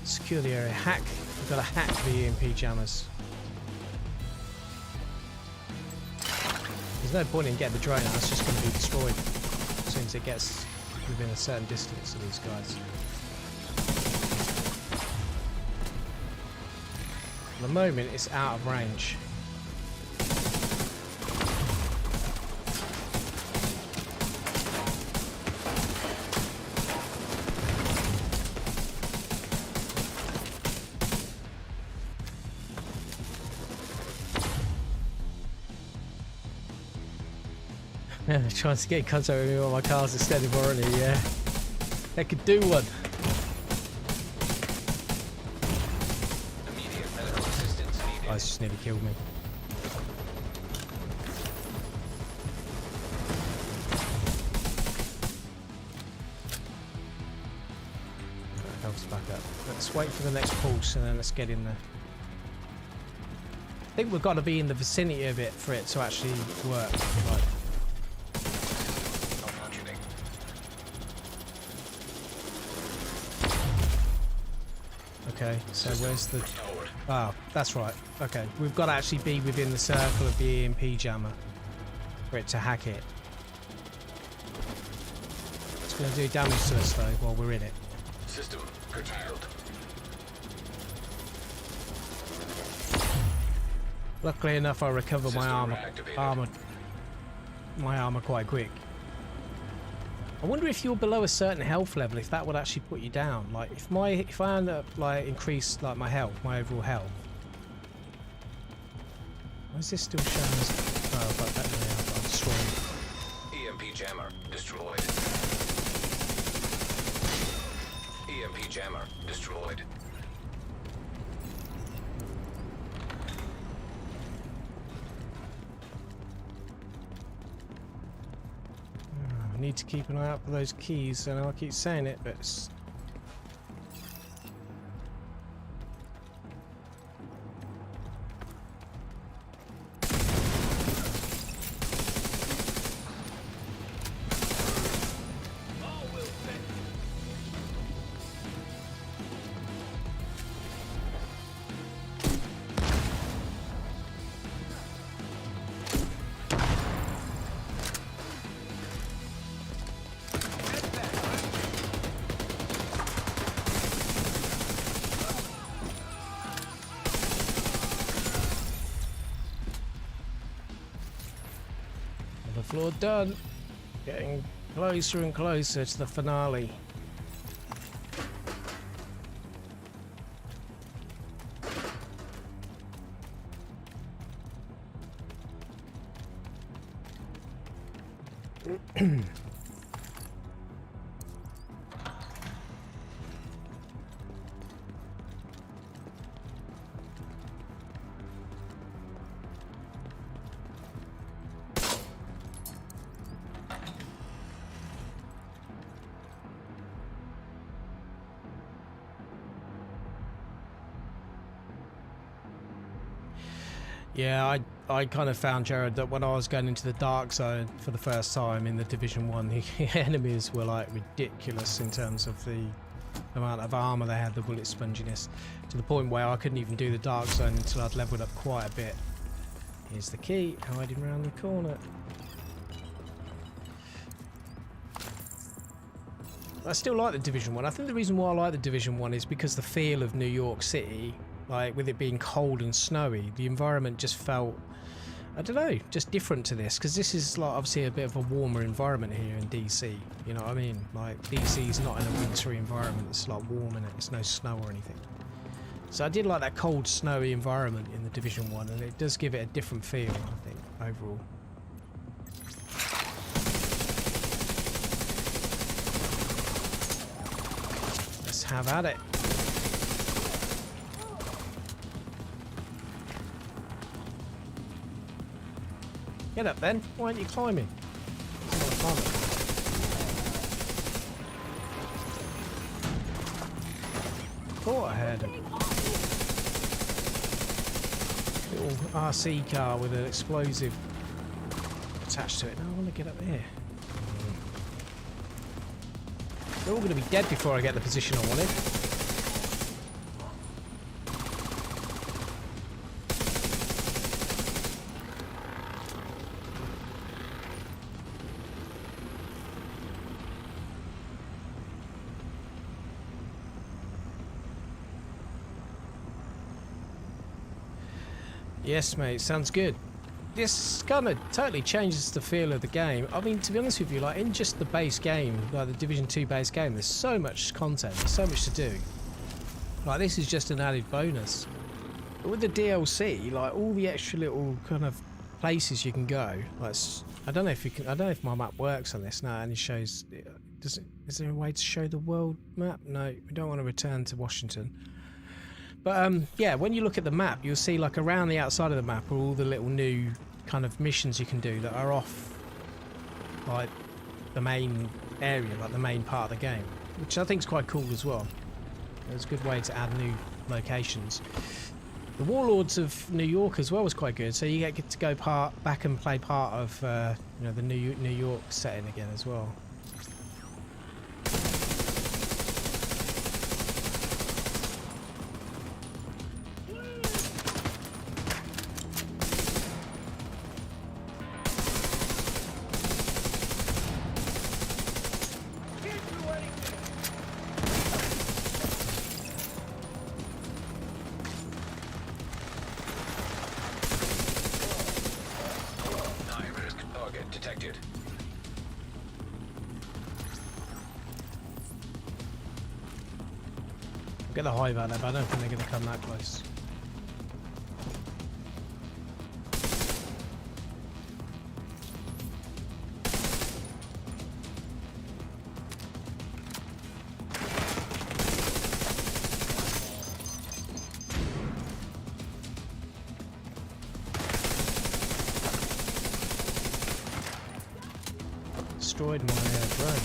Secure the area. Hack. We've got to hack the EMP jammers. There's no point in getting the drone out. It's just going to be destroyed as soon as it gets within a certain distance of these guys. At the moment, it's out of range. Trying to get in contact with me while my car's extended warranty, yeah. They could do one. Oh, it's just nearly killed me. Health's back up. Let's wait for the next pulse and then let's get in there. I think we've got to be in the vicinity of it for it to actually work. Right. Okay, so where's the... Oh, that's right. Okay, we've got to actually be within the circle of the EMP jammer for it to hack it. It's going to do damage to us though while we're in it. System curtailed. Luckily enough, I recover my System armor reactivated. quite quick. I wonder if you're below a certain health level, if that would actually put you down. Like if I end up like increase like my health, my overall health. Why is this still showing as? Oh, but that now I'm destroying. EMP jammer destroyed. EMP jammer destroyed. I need to keep an eye out for those keys, and I'll keep saying it, but it's... Floor done. Getting closer and closer to the finale. Yeah, I kind of found, Jared, that when I was going into the dark zone for the first time in the Division 1, the enemies were like ridiculous in terms of the amount of armor they had, the bullet sponginess, to the point where I couldn't even do the dark zone until I'd leveled up quite a bit. Here's the key, hiding around the corner. I still like the Division 1. I think the reason why I like the Division 1 is because the feel of New York City, like with it being cold and snowy, the environment just felt, I don't know, just different to this, because this is like obviously a bit of a warmer environment here in DC, you know what I mean? Like DC's not in a wintry environment, it's like warm in it, it's no snow or anything. So I did like that cold snowy environment in the Division 1, and it does give it a different feel, I think, overall. Let's have at it. Get up then. Why aren't you climbing? Thought I heard a little RC car with an explosive attached to it. Now I want to get up here. They're all going to be dead before I get the position I wanted. Yes, mate, sounds good. This kind of totally changes the feel of the game. I mean, to be honest with you, like in just the base game, like the Division 2 base game, there's so much content, there's so much to do. Like this is just an added bonus. But with the DLC, like all the extra little kind of places you can go. Like I don't know if you can. I don't know if my map works on this now, and it shows. Is there a way to show the world map? No, we don't want to return to Washington. But yeah, when you look at the map, you'll see like around the outside of the map are all the little new kind of missions you can do that are off like the main area, like the main part of the game, which I think is quite cool as well. It's a good way to add new locations. The Warlords of New York as well was quite good, so you get to go back and play part of you know, the New York setting again as well. Get the hive out there, but I don't think they're going to come that close. Destroyed my drone.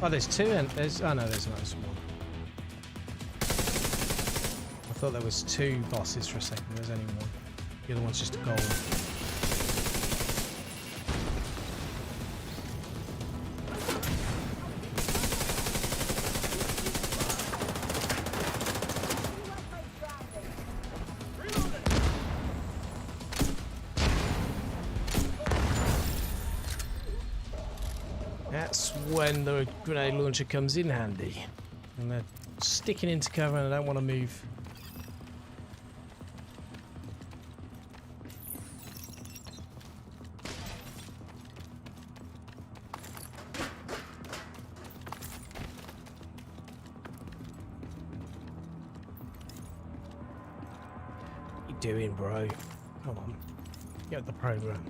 Oh, there's two and there's... Oh no, there's another one. I thought there was two bosses for a second. There was only one. The other one's just a gold. That's when the grenade launcher comes in handy. And they're sticking into cover and I don't want to move. What you doing, bro? Come on. Get the program.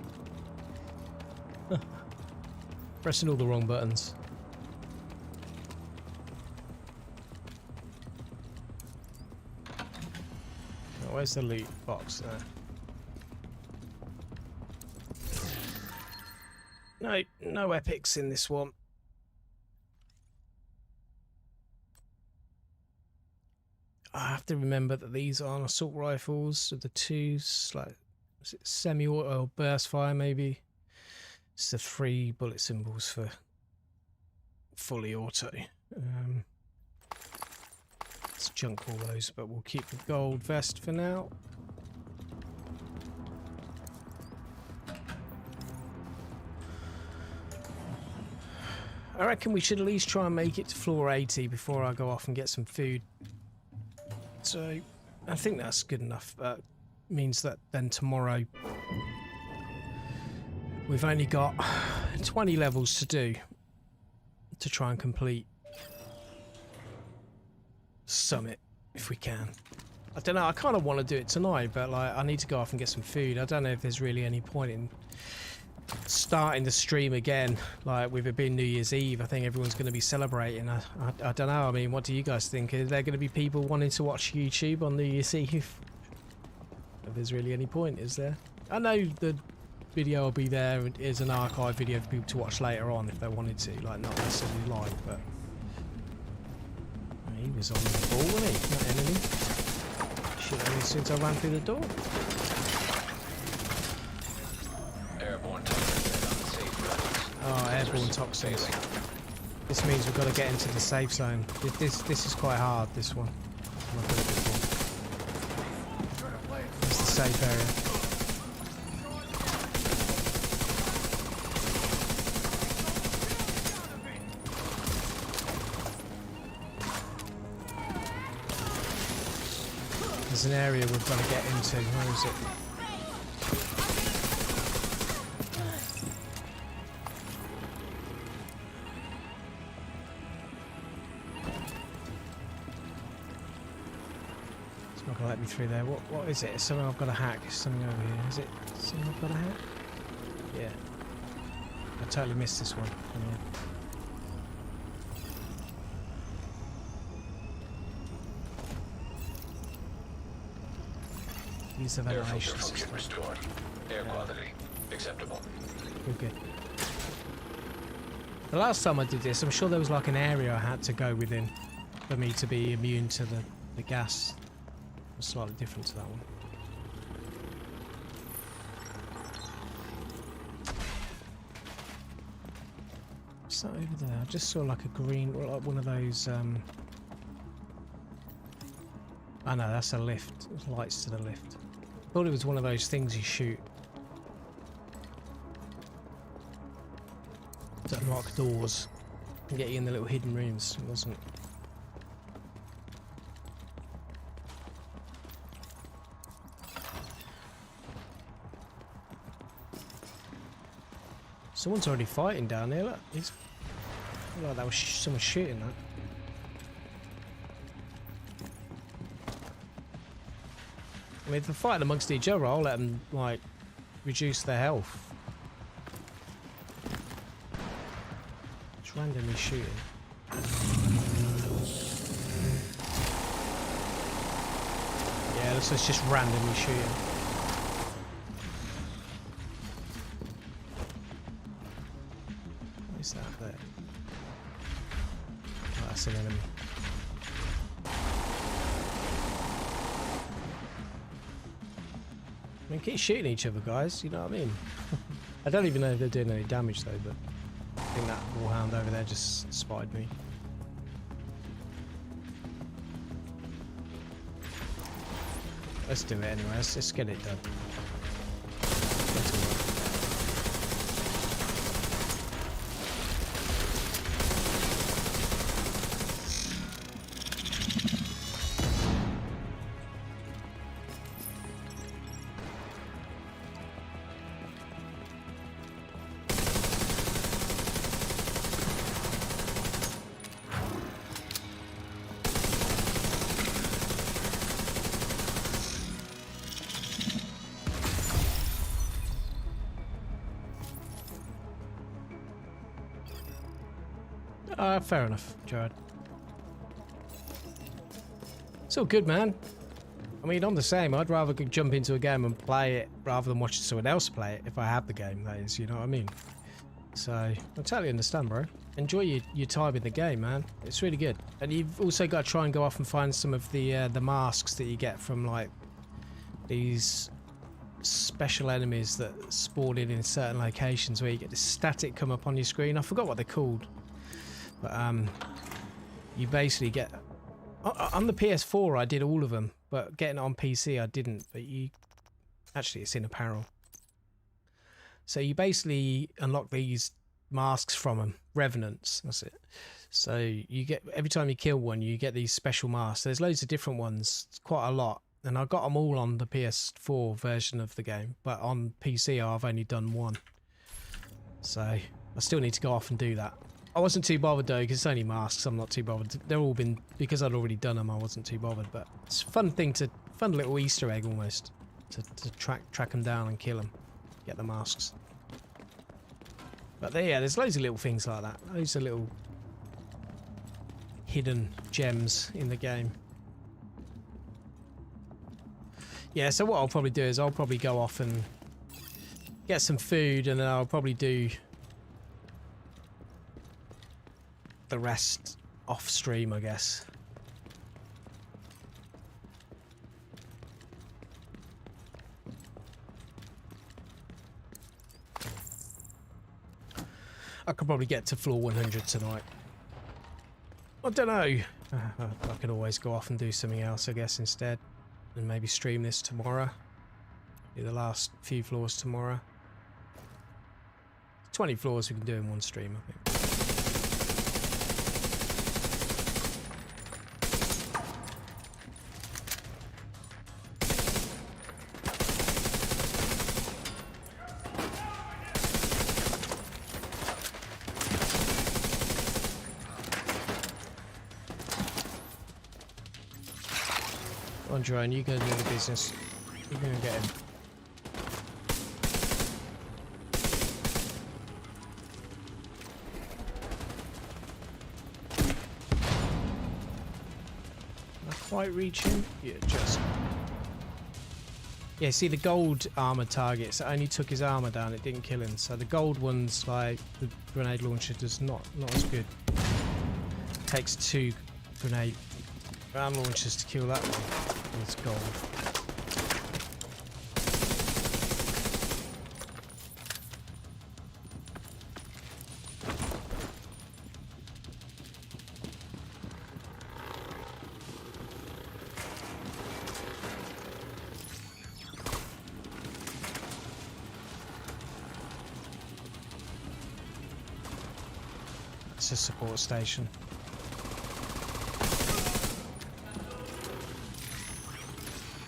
Pressing all the wrong buttons. Oh, where's the loot box there? No epics in this one. I have to remember that these are assault rifles, so the two like semi-auto or burst fire maybe. It's the 3 bullet symbols for fully auto. Let's junk all those, but we'll keep the gold vest for now. I reckon we should at least try and make it to floor 80 before I go off and get some food. So I think that's good enough. Means that then tomorrow we've only got 20 levels to do to try and complete Summit if we can. I don't know, I kind of want to do it tonight, but like I need to go off and get some food. I don't know if there's really any point in starting the stream again, like with it being New Year's Eve. I think everyone's going to be celebrating. I don't know, I mean, what do you guys think? Are there going to be people wanting to watch YouTube on New Year's Eve? If there's really any point, is there? I know the video will be there as an archive video for people to watch later on if they wanted to, like not necessarily live, but he was on the ball, wasn't he? Not enemy. Shit, only since I ran through the door. Airborne toxins. Oh, airborne toxins. This means we've got to get into the safe zone. This is quite hard, this one. I've done it before. It's the safe area. There's an area we've got to get into. Where is it? It's not going to let me through there. What is it? It's something I've got to hack. It's something over here. Is it something I've got to hack? Yeah. I totally missed this one. Anyway. Use the ventilation system. Restored. Air quality acceptable. Okay. The last time I did this, I'm sure there was like an area I had to go within for me to be immune to the gas. It was slightly different to that one. What's that over there? I just saw like a green, or like one of those. Oh no, that's a lift. There's lights to the lift. I thought it was one of those things you shoot to unlock doors and get you in the little hidden rooms. It wasn't. Someone's already fighting down there. Look, look like that was someone shooting that. I mean, if they're fighting amongst each other, I'll let them, like, reduce their health. Just randomly shooting. Yeah, let's just randomly shooting. What is that there? Oh, that's an enemy. I mean, keep shooting each other, guys, you know what I mean? I don't even know if they're doing any damage though, but I think that warhound over there just spotted me. Let's do it anyway, let's get it done. Get to work. Fair enough, Jared. It's all good, man. I mean, I'm the same. I'd rather jump into a game and play it rather than watch someone else play it if I have the game, that is, you know what I mean? So, I totally understand, bro. Enjoy your time in the game, man. It's really good. And you've also got to try and go off and find some of the masks that you get from, like, these special enemies that spawn in certain locations where you get this static come up on your screen. I forgot what they're called. But you basically get on the PS4 I did all of them, but getting it on PC I didn't. But you actually, it's in apparel, so you basically unlock these masks from them, revenants, that's it. So you get, every time you kill one you get these special masks. There's loads of different ones, quite a lot, and I got them all on the PS4 version of the game, but on PC I've only done one, so I still need to go off and do that. I wasn't too bothered though, because it's only masks. I'm not too bothered. They're all been, because I'd already done them. I wasn't too bothered, but it's a fun thing to, fun little Easter egg almost, to track them down and kill them, get the masks. But there, yeah, there's loads of little things like that. Loads of little hidden gems in the game. Yeah, so what I'll probably do is I'll probably go off and get some food, and then I'll probably do the rest off stream, I guess. I could probably get to floor 100 tonight. I don't know. I could always go off and do something else, I guess, instead, and maybe stream this tomorrow. Do the last few floors tomorrow. 20 floors we can do in one stream, I think. On drone, you go do the business. You're gonna get him. Not quite reach him. Yeah, just. Yeah, see the gold armor targets. It only took his armor down. It didn't kill him. So the gold ones, like the grenade launcher, does not as good. It takes 2 grenade round launchers to kill that one. It's gold. It's a support station.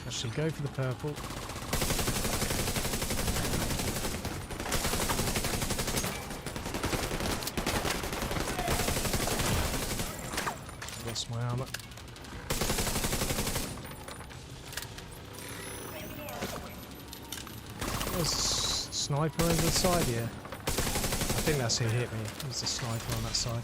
Actually, go for the purple. Lost my armor. There's a sniper over the side here. I think that's who hit me. There's a sniper on that side.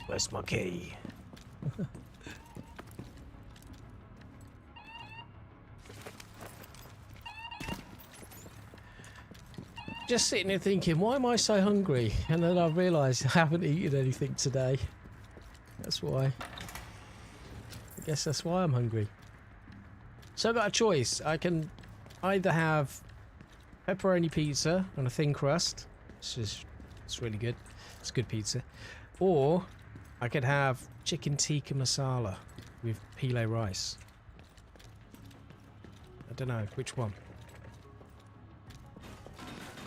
Where's my key? Just sitting there thinking, why am I so hungry? And then I realised I haven't eaten anything today. That's why. I guess that's why I'm hungry. So I've got a choice. I can either have pepperoni pizza on a thin crust, it's really good. It's good pizza. Or I could have chicken tikka masala with pile rice. I don't know which one.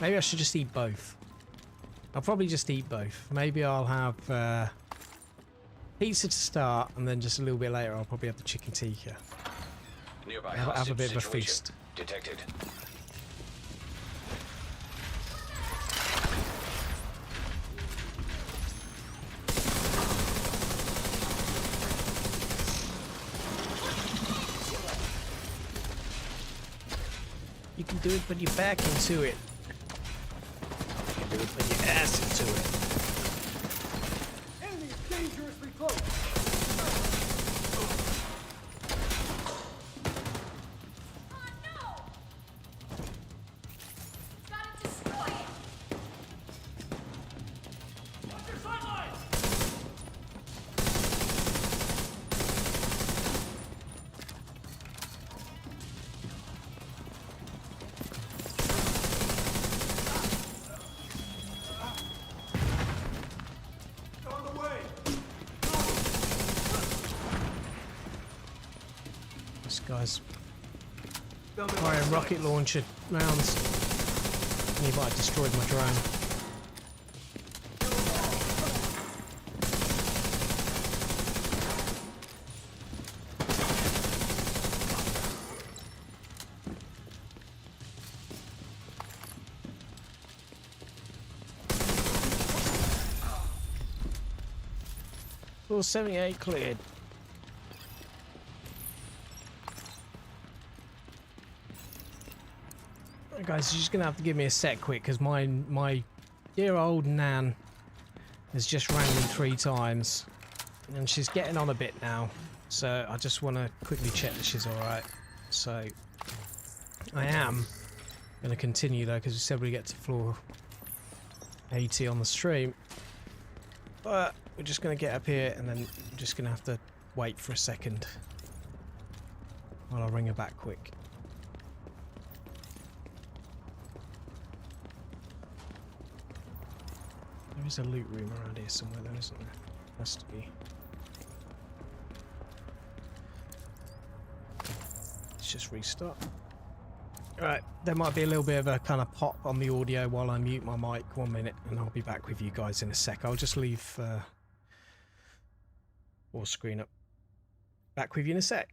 Maybe I should just eat both. I'll probably just eat both. Maybe I'll have pizza to start, and then just a little bit later I'll probably have the chicken tikka. Nearby Have a hostage bit of a situation feast. detected. You can do it when you're back into it. You can do it when your ass into it. Enemy is dangerously close. Watch your sidelines. On the way. This guy's firing rocket launcher rounds. He might have destroyed my drone. Floor 78 cleared. Right, guys, you're just gonna have to give me a sec quick because my dear old Nan has just rang me 3 times and she's getting on a bit now, so I just want to quickly check that she's alright. So I am going to continue though because we said we get to floor 80 on the stream, but we're just going to get up here and then we're just going to have to wait for a second while I ring her back quick. There is a loot room around here somewhere though, isn't there? Has to be. Let's just restart. Alright, there might be a little bit of a kind of pop on the audio while I mute my mic. 1 minute and I'll be back with you guys in a sec. I'll just leave full screen up. Back with you in a sec.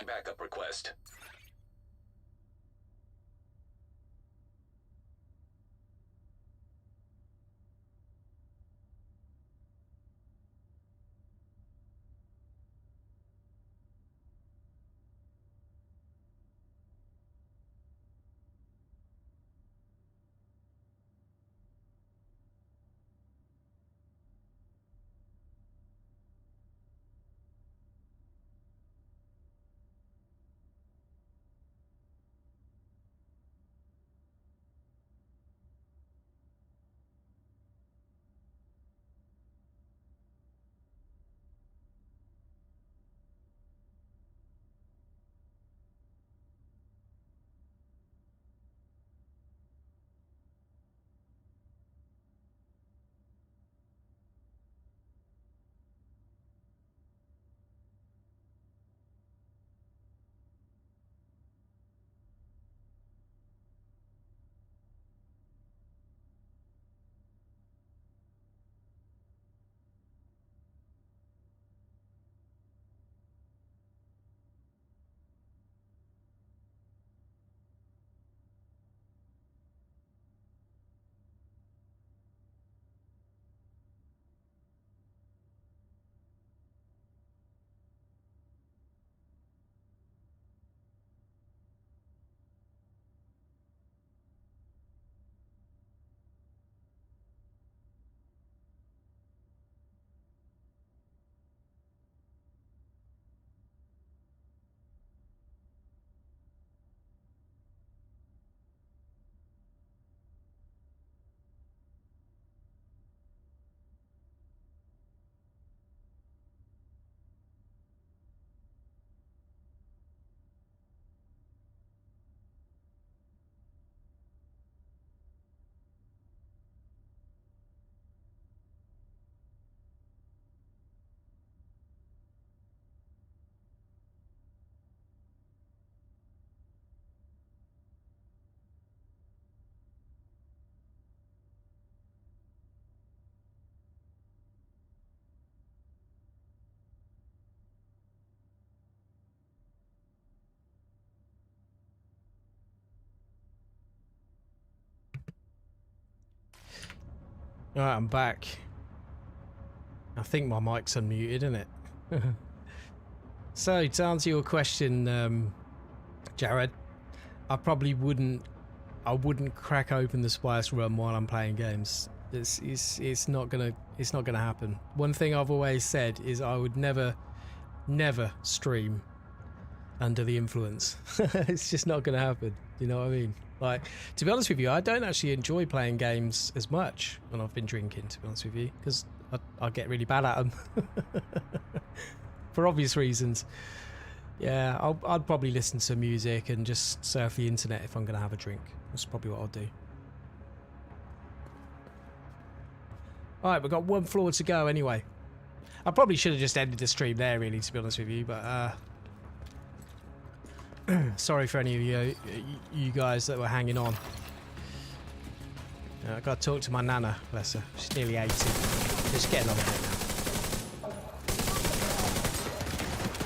Backup request. Alright, I'm back. I think my mic's unmuted, isn't it? So, to answer your question, Jared, I probably wouldn't crack open the Spice Run while I'm playing games. It's not gonna happen. One thing I've always said is I would never stream under the influence. It's just not gonna happen. You know what I mean? Like, to be honest with you, I don't actually enjoy playing games as much when I've been drinking, to be honest with you, because I get really bad at them. For obvious reasons. Yeah, I'd probably listen to music and just surf the internet if I'm going to have a drink. That's probably what I'll do. Alright, we've got one floor to go anyway. I probably should have just ended the stream there, really, to be honest with you, but sorry for any of you guys that were hanging on. I got to talk to my nana, bless her. She's nearly 80. Just getting on with it now.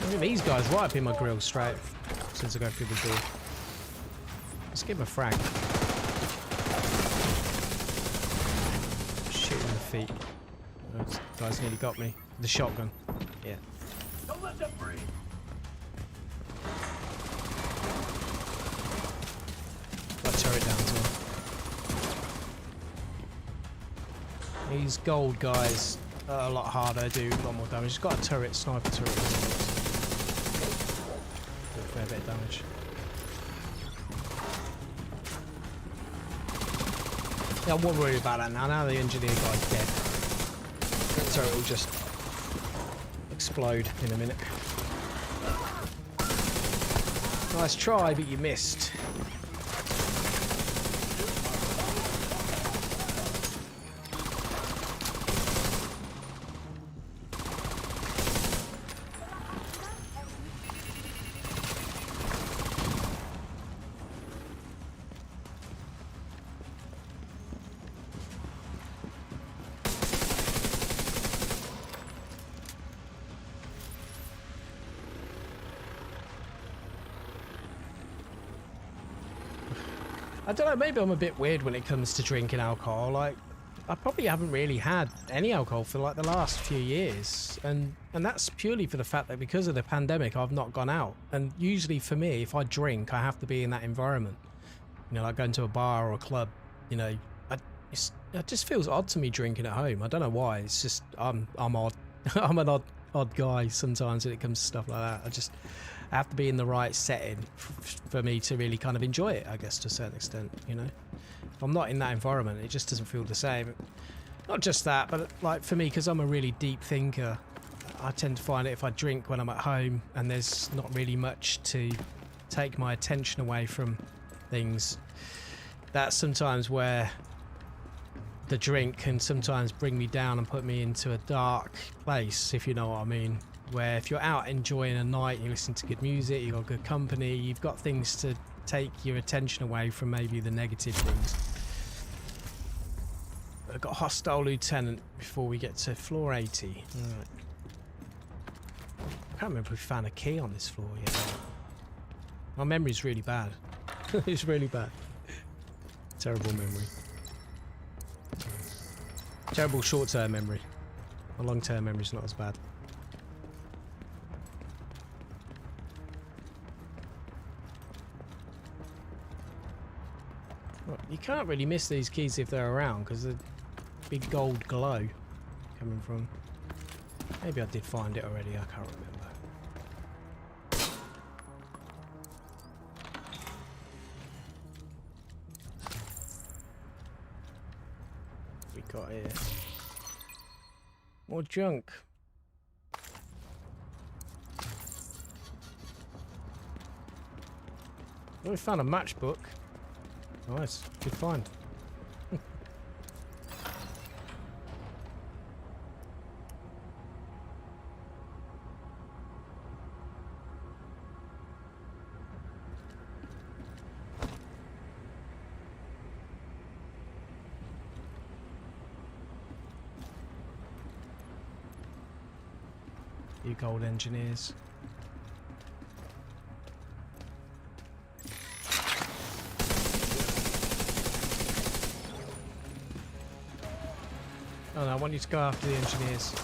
Look at these guys right up in my grill straight since I go through the door. Let's give him a frag. Shoot in the feet. Oh, this guy's nearly got me. The shotgun. Yeah. Don't let them breathe. Got a turret down as well. These gold guys are a lot harder, do a lot more damage. He's got a turret, sniper turret. Do a fair bit of damage. Yeah, I won't worry about that now. Now the engineer guy's dead. That turret will just explode in a minute. Nice try, but you missed. I don't know, maybe I'm a bit weird when it comes to drinking alcohol. Like, I probably haven't really had any alcohol for like the last few years, and that's purely for the fact that because of the pandemic I've not gone out. And usually for me, if I drink, I have to be in that environment, you know, like going to a bar or a club. You know, it just feels odd to me drinking at home. I don't know why. It's just I'm odd. I'm an odd guy sometimes when it comes to stuff like that. I have to be in the right setting for me to really kind of enjoy it, I guess, to a certain extent, you know. If I'm not in that environment, it just doesn't feel the same. Not just that, but like for me, because I'm a really deep thinker, I tend to find it if I drink when I'm at home and there's not really much to take my attention away from things, that's sometimes where the drink can sometimes bring me down and put me into a dark place, if you know what I mean. Where if you're out enjoying a night, you listen to good music, you've got good company, you've got things to take your attention away from maybe the negative things. I've got a hostile lieutenant before we get to floor 80. Right. I can't remember if we found a key on this floor yet. My memory's really bad. It's really bad. Terrible memory. Terrible short-term memory. My long-term memory's not as bad. Well, you can't really miss these keys if they're around because the big gold glow coming from. Maybe I did find it already, I can't remember. We got here more junk. Oh, we found a matchbook. Nice, good find. You gold engineers. Oh no, I want you to go after the engineers.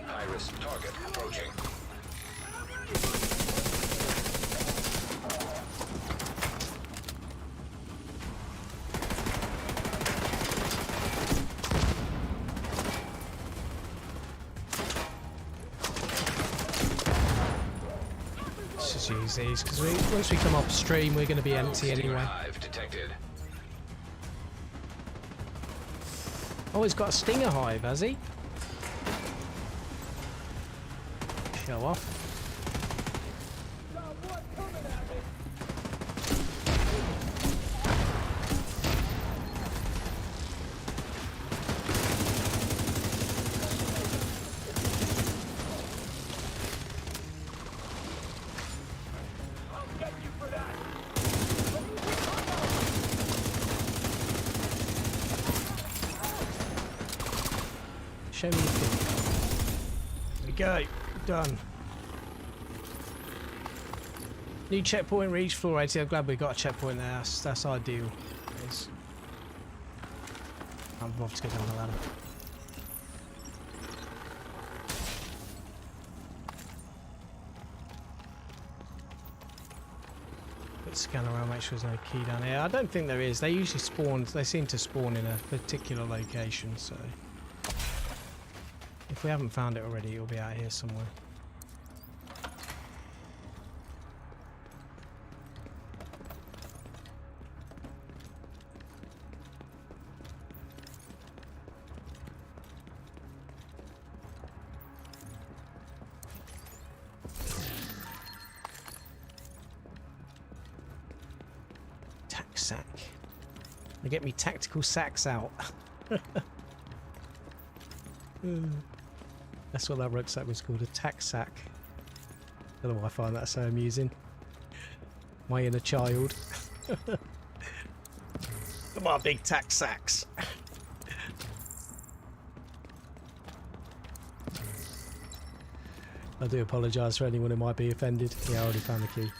High-risk target approaching. Let's just use these because once we come off stream, we're going to be empty anyway. Hive detected. Oh, he's got a stinger hive, has he? Show off. Show me your thing. There we go. Done. New checkpoint reached floor 80. I'm glad we got a checkpoint there. That's ideal. I'm off to go down the ladder. Let's scan around, make sure there's no key down here. I don't think there is. They usually spawn. They seem to spawn in a particular location. So if we haven't found it already, it'll be out here somewhere. Tack sack. They get me tactical sacks out. That's what that rucksack was called, a tack sack. don't know why I find that so amusing. My inner child. Come on, big tax sacks. I do apologise for anyone who might be offended. Yeah, I already found the key.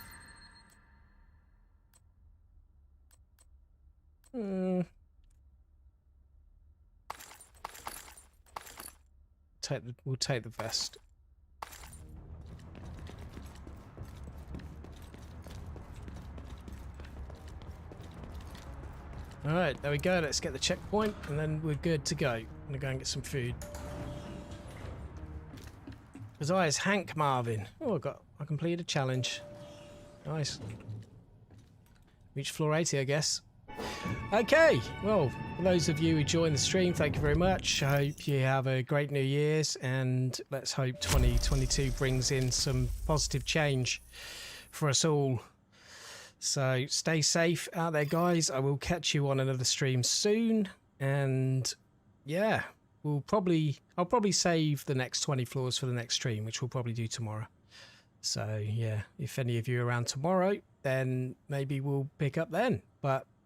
We'll take the vest. Alright, there we go. Let's get the checkpoint and then we're good to go. I'm gonna go and get some food. His eyes, Hank Marvin. Oh, I completed a challenge. Nice. Reached floor 80, I guess. Okay, well, for those of you who joined the stream, thank you very much. I hope you have a great New Year's, and let's hope 2022 brings in some positive change for us all. So stay safe out there, guys. I will catch you on another stream soon, and yeah, I'll probably save the next 20 floors for the next stream, which we'll probably do tomorrow. So yeah, if any of you are around tomorrow, then maybe we'll pick up then. But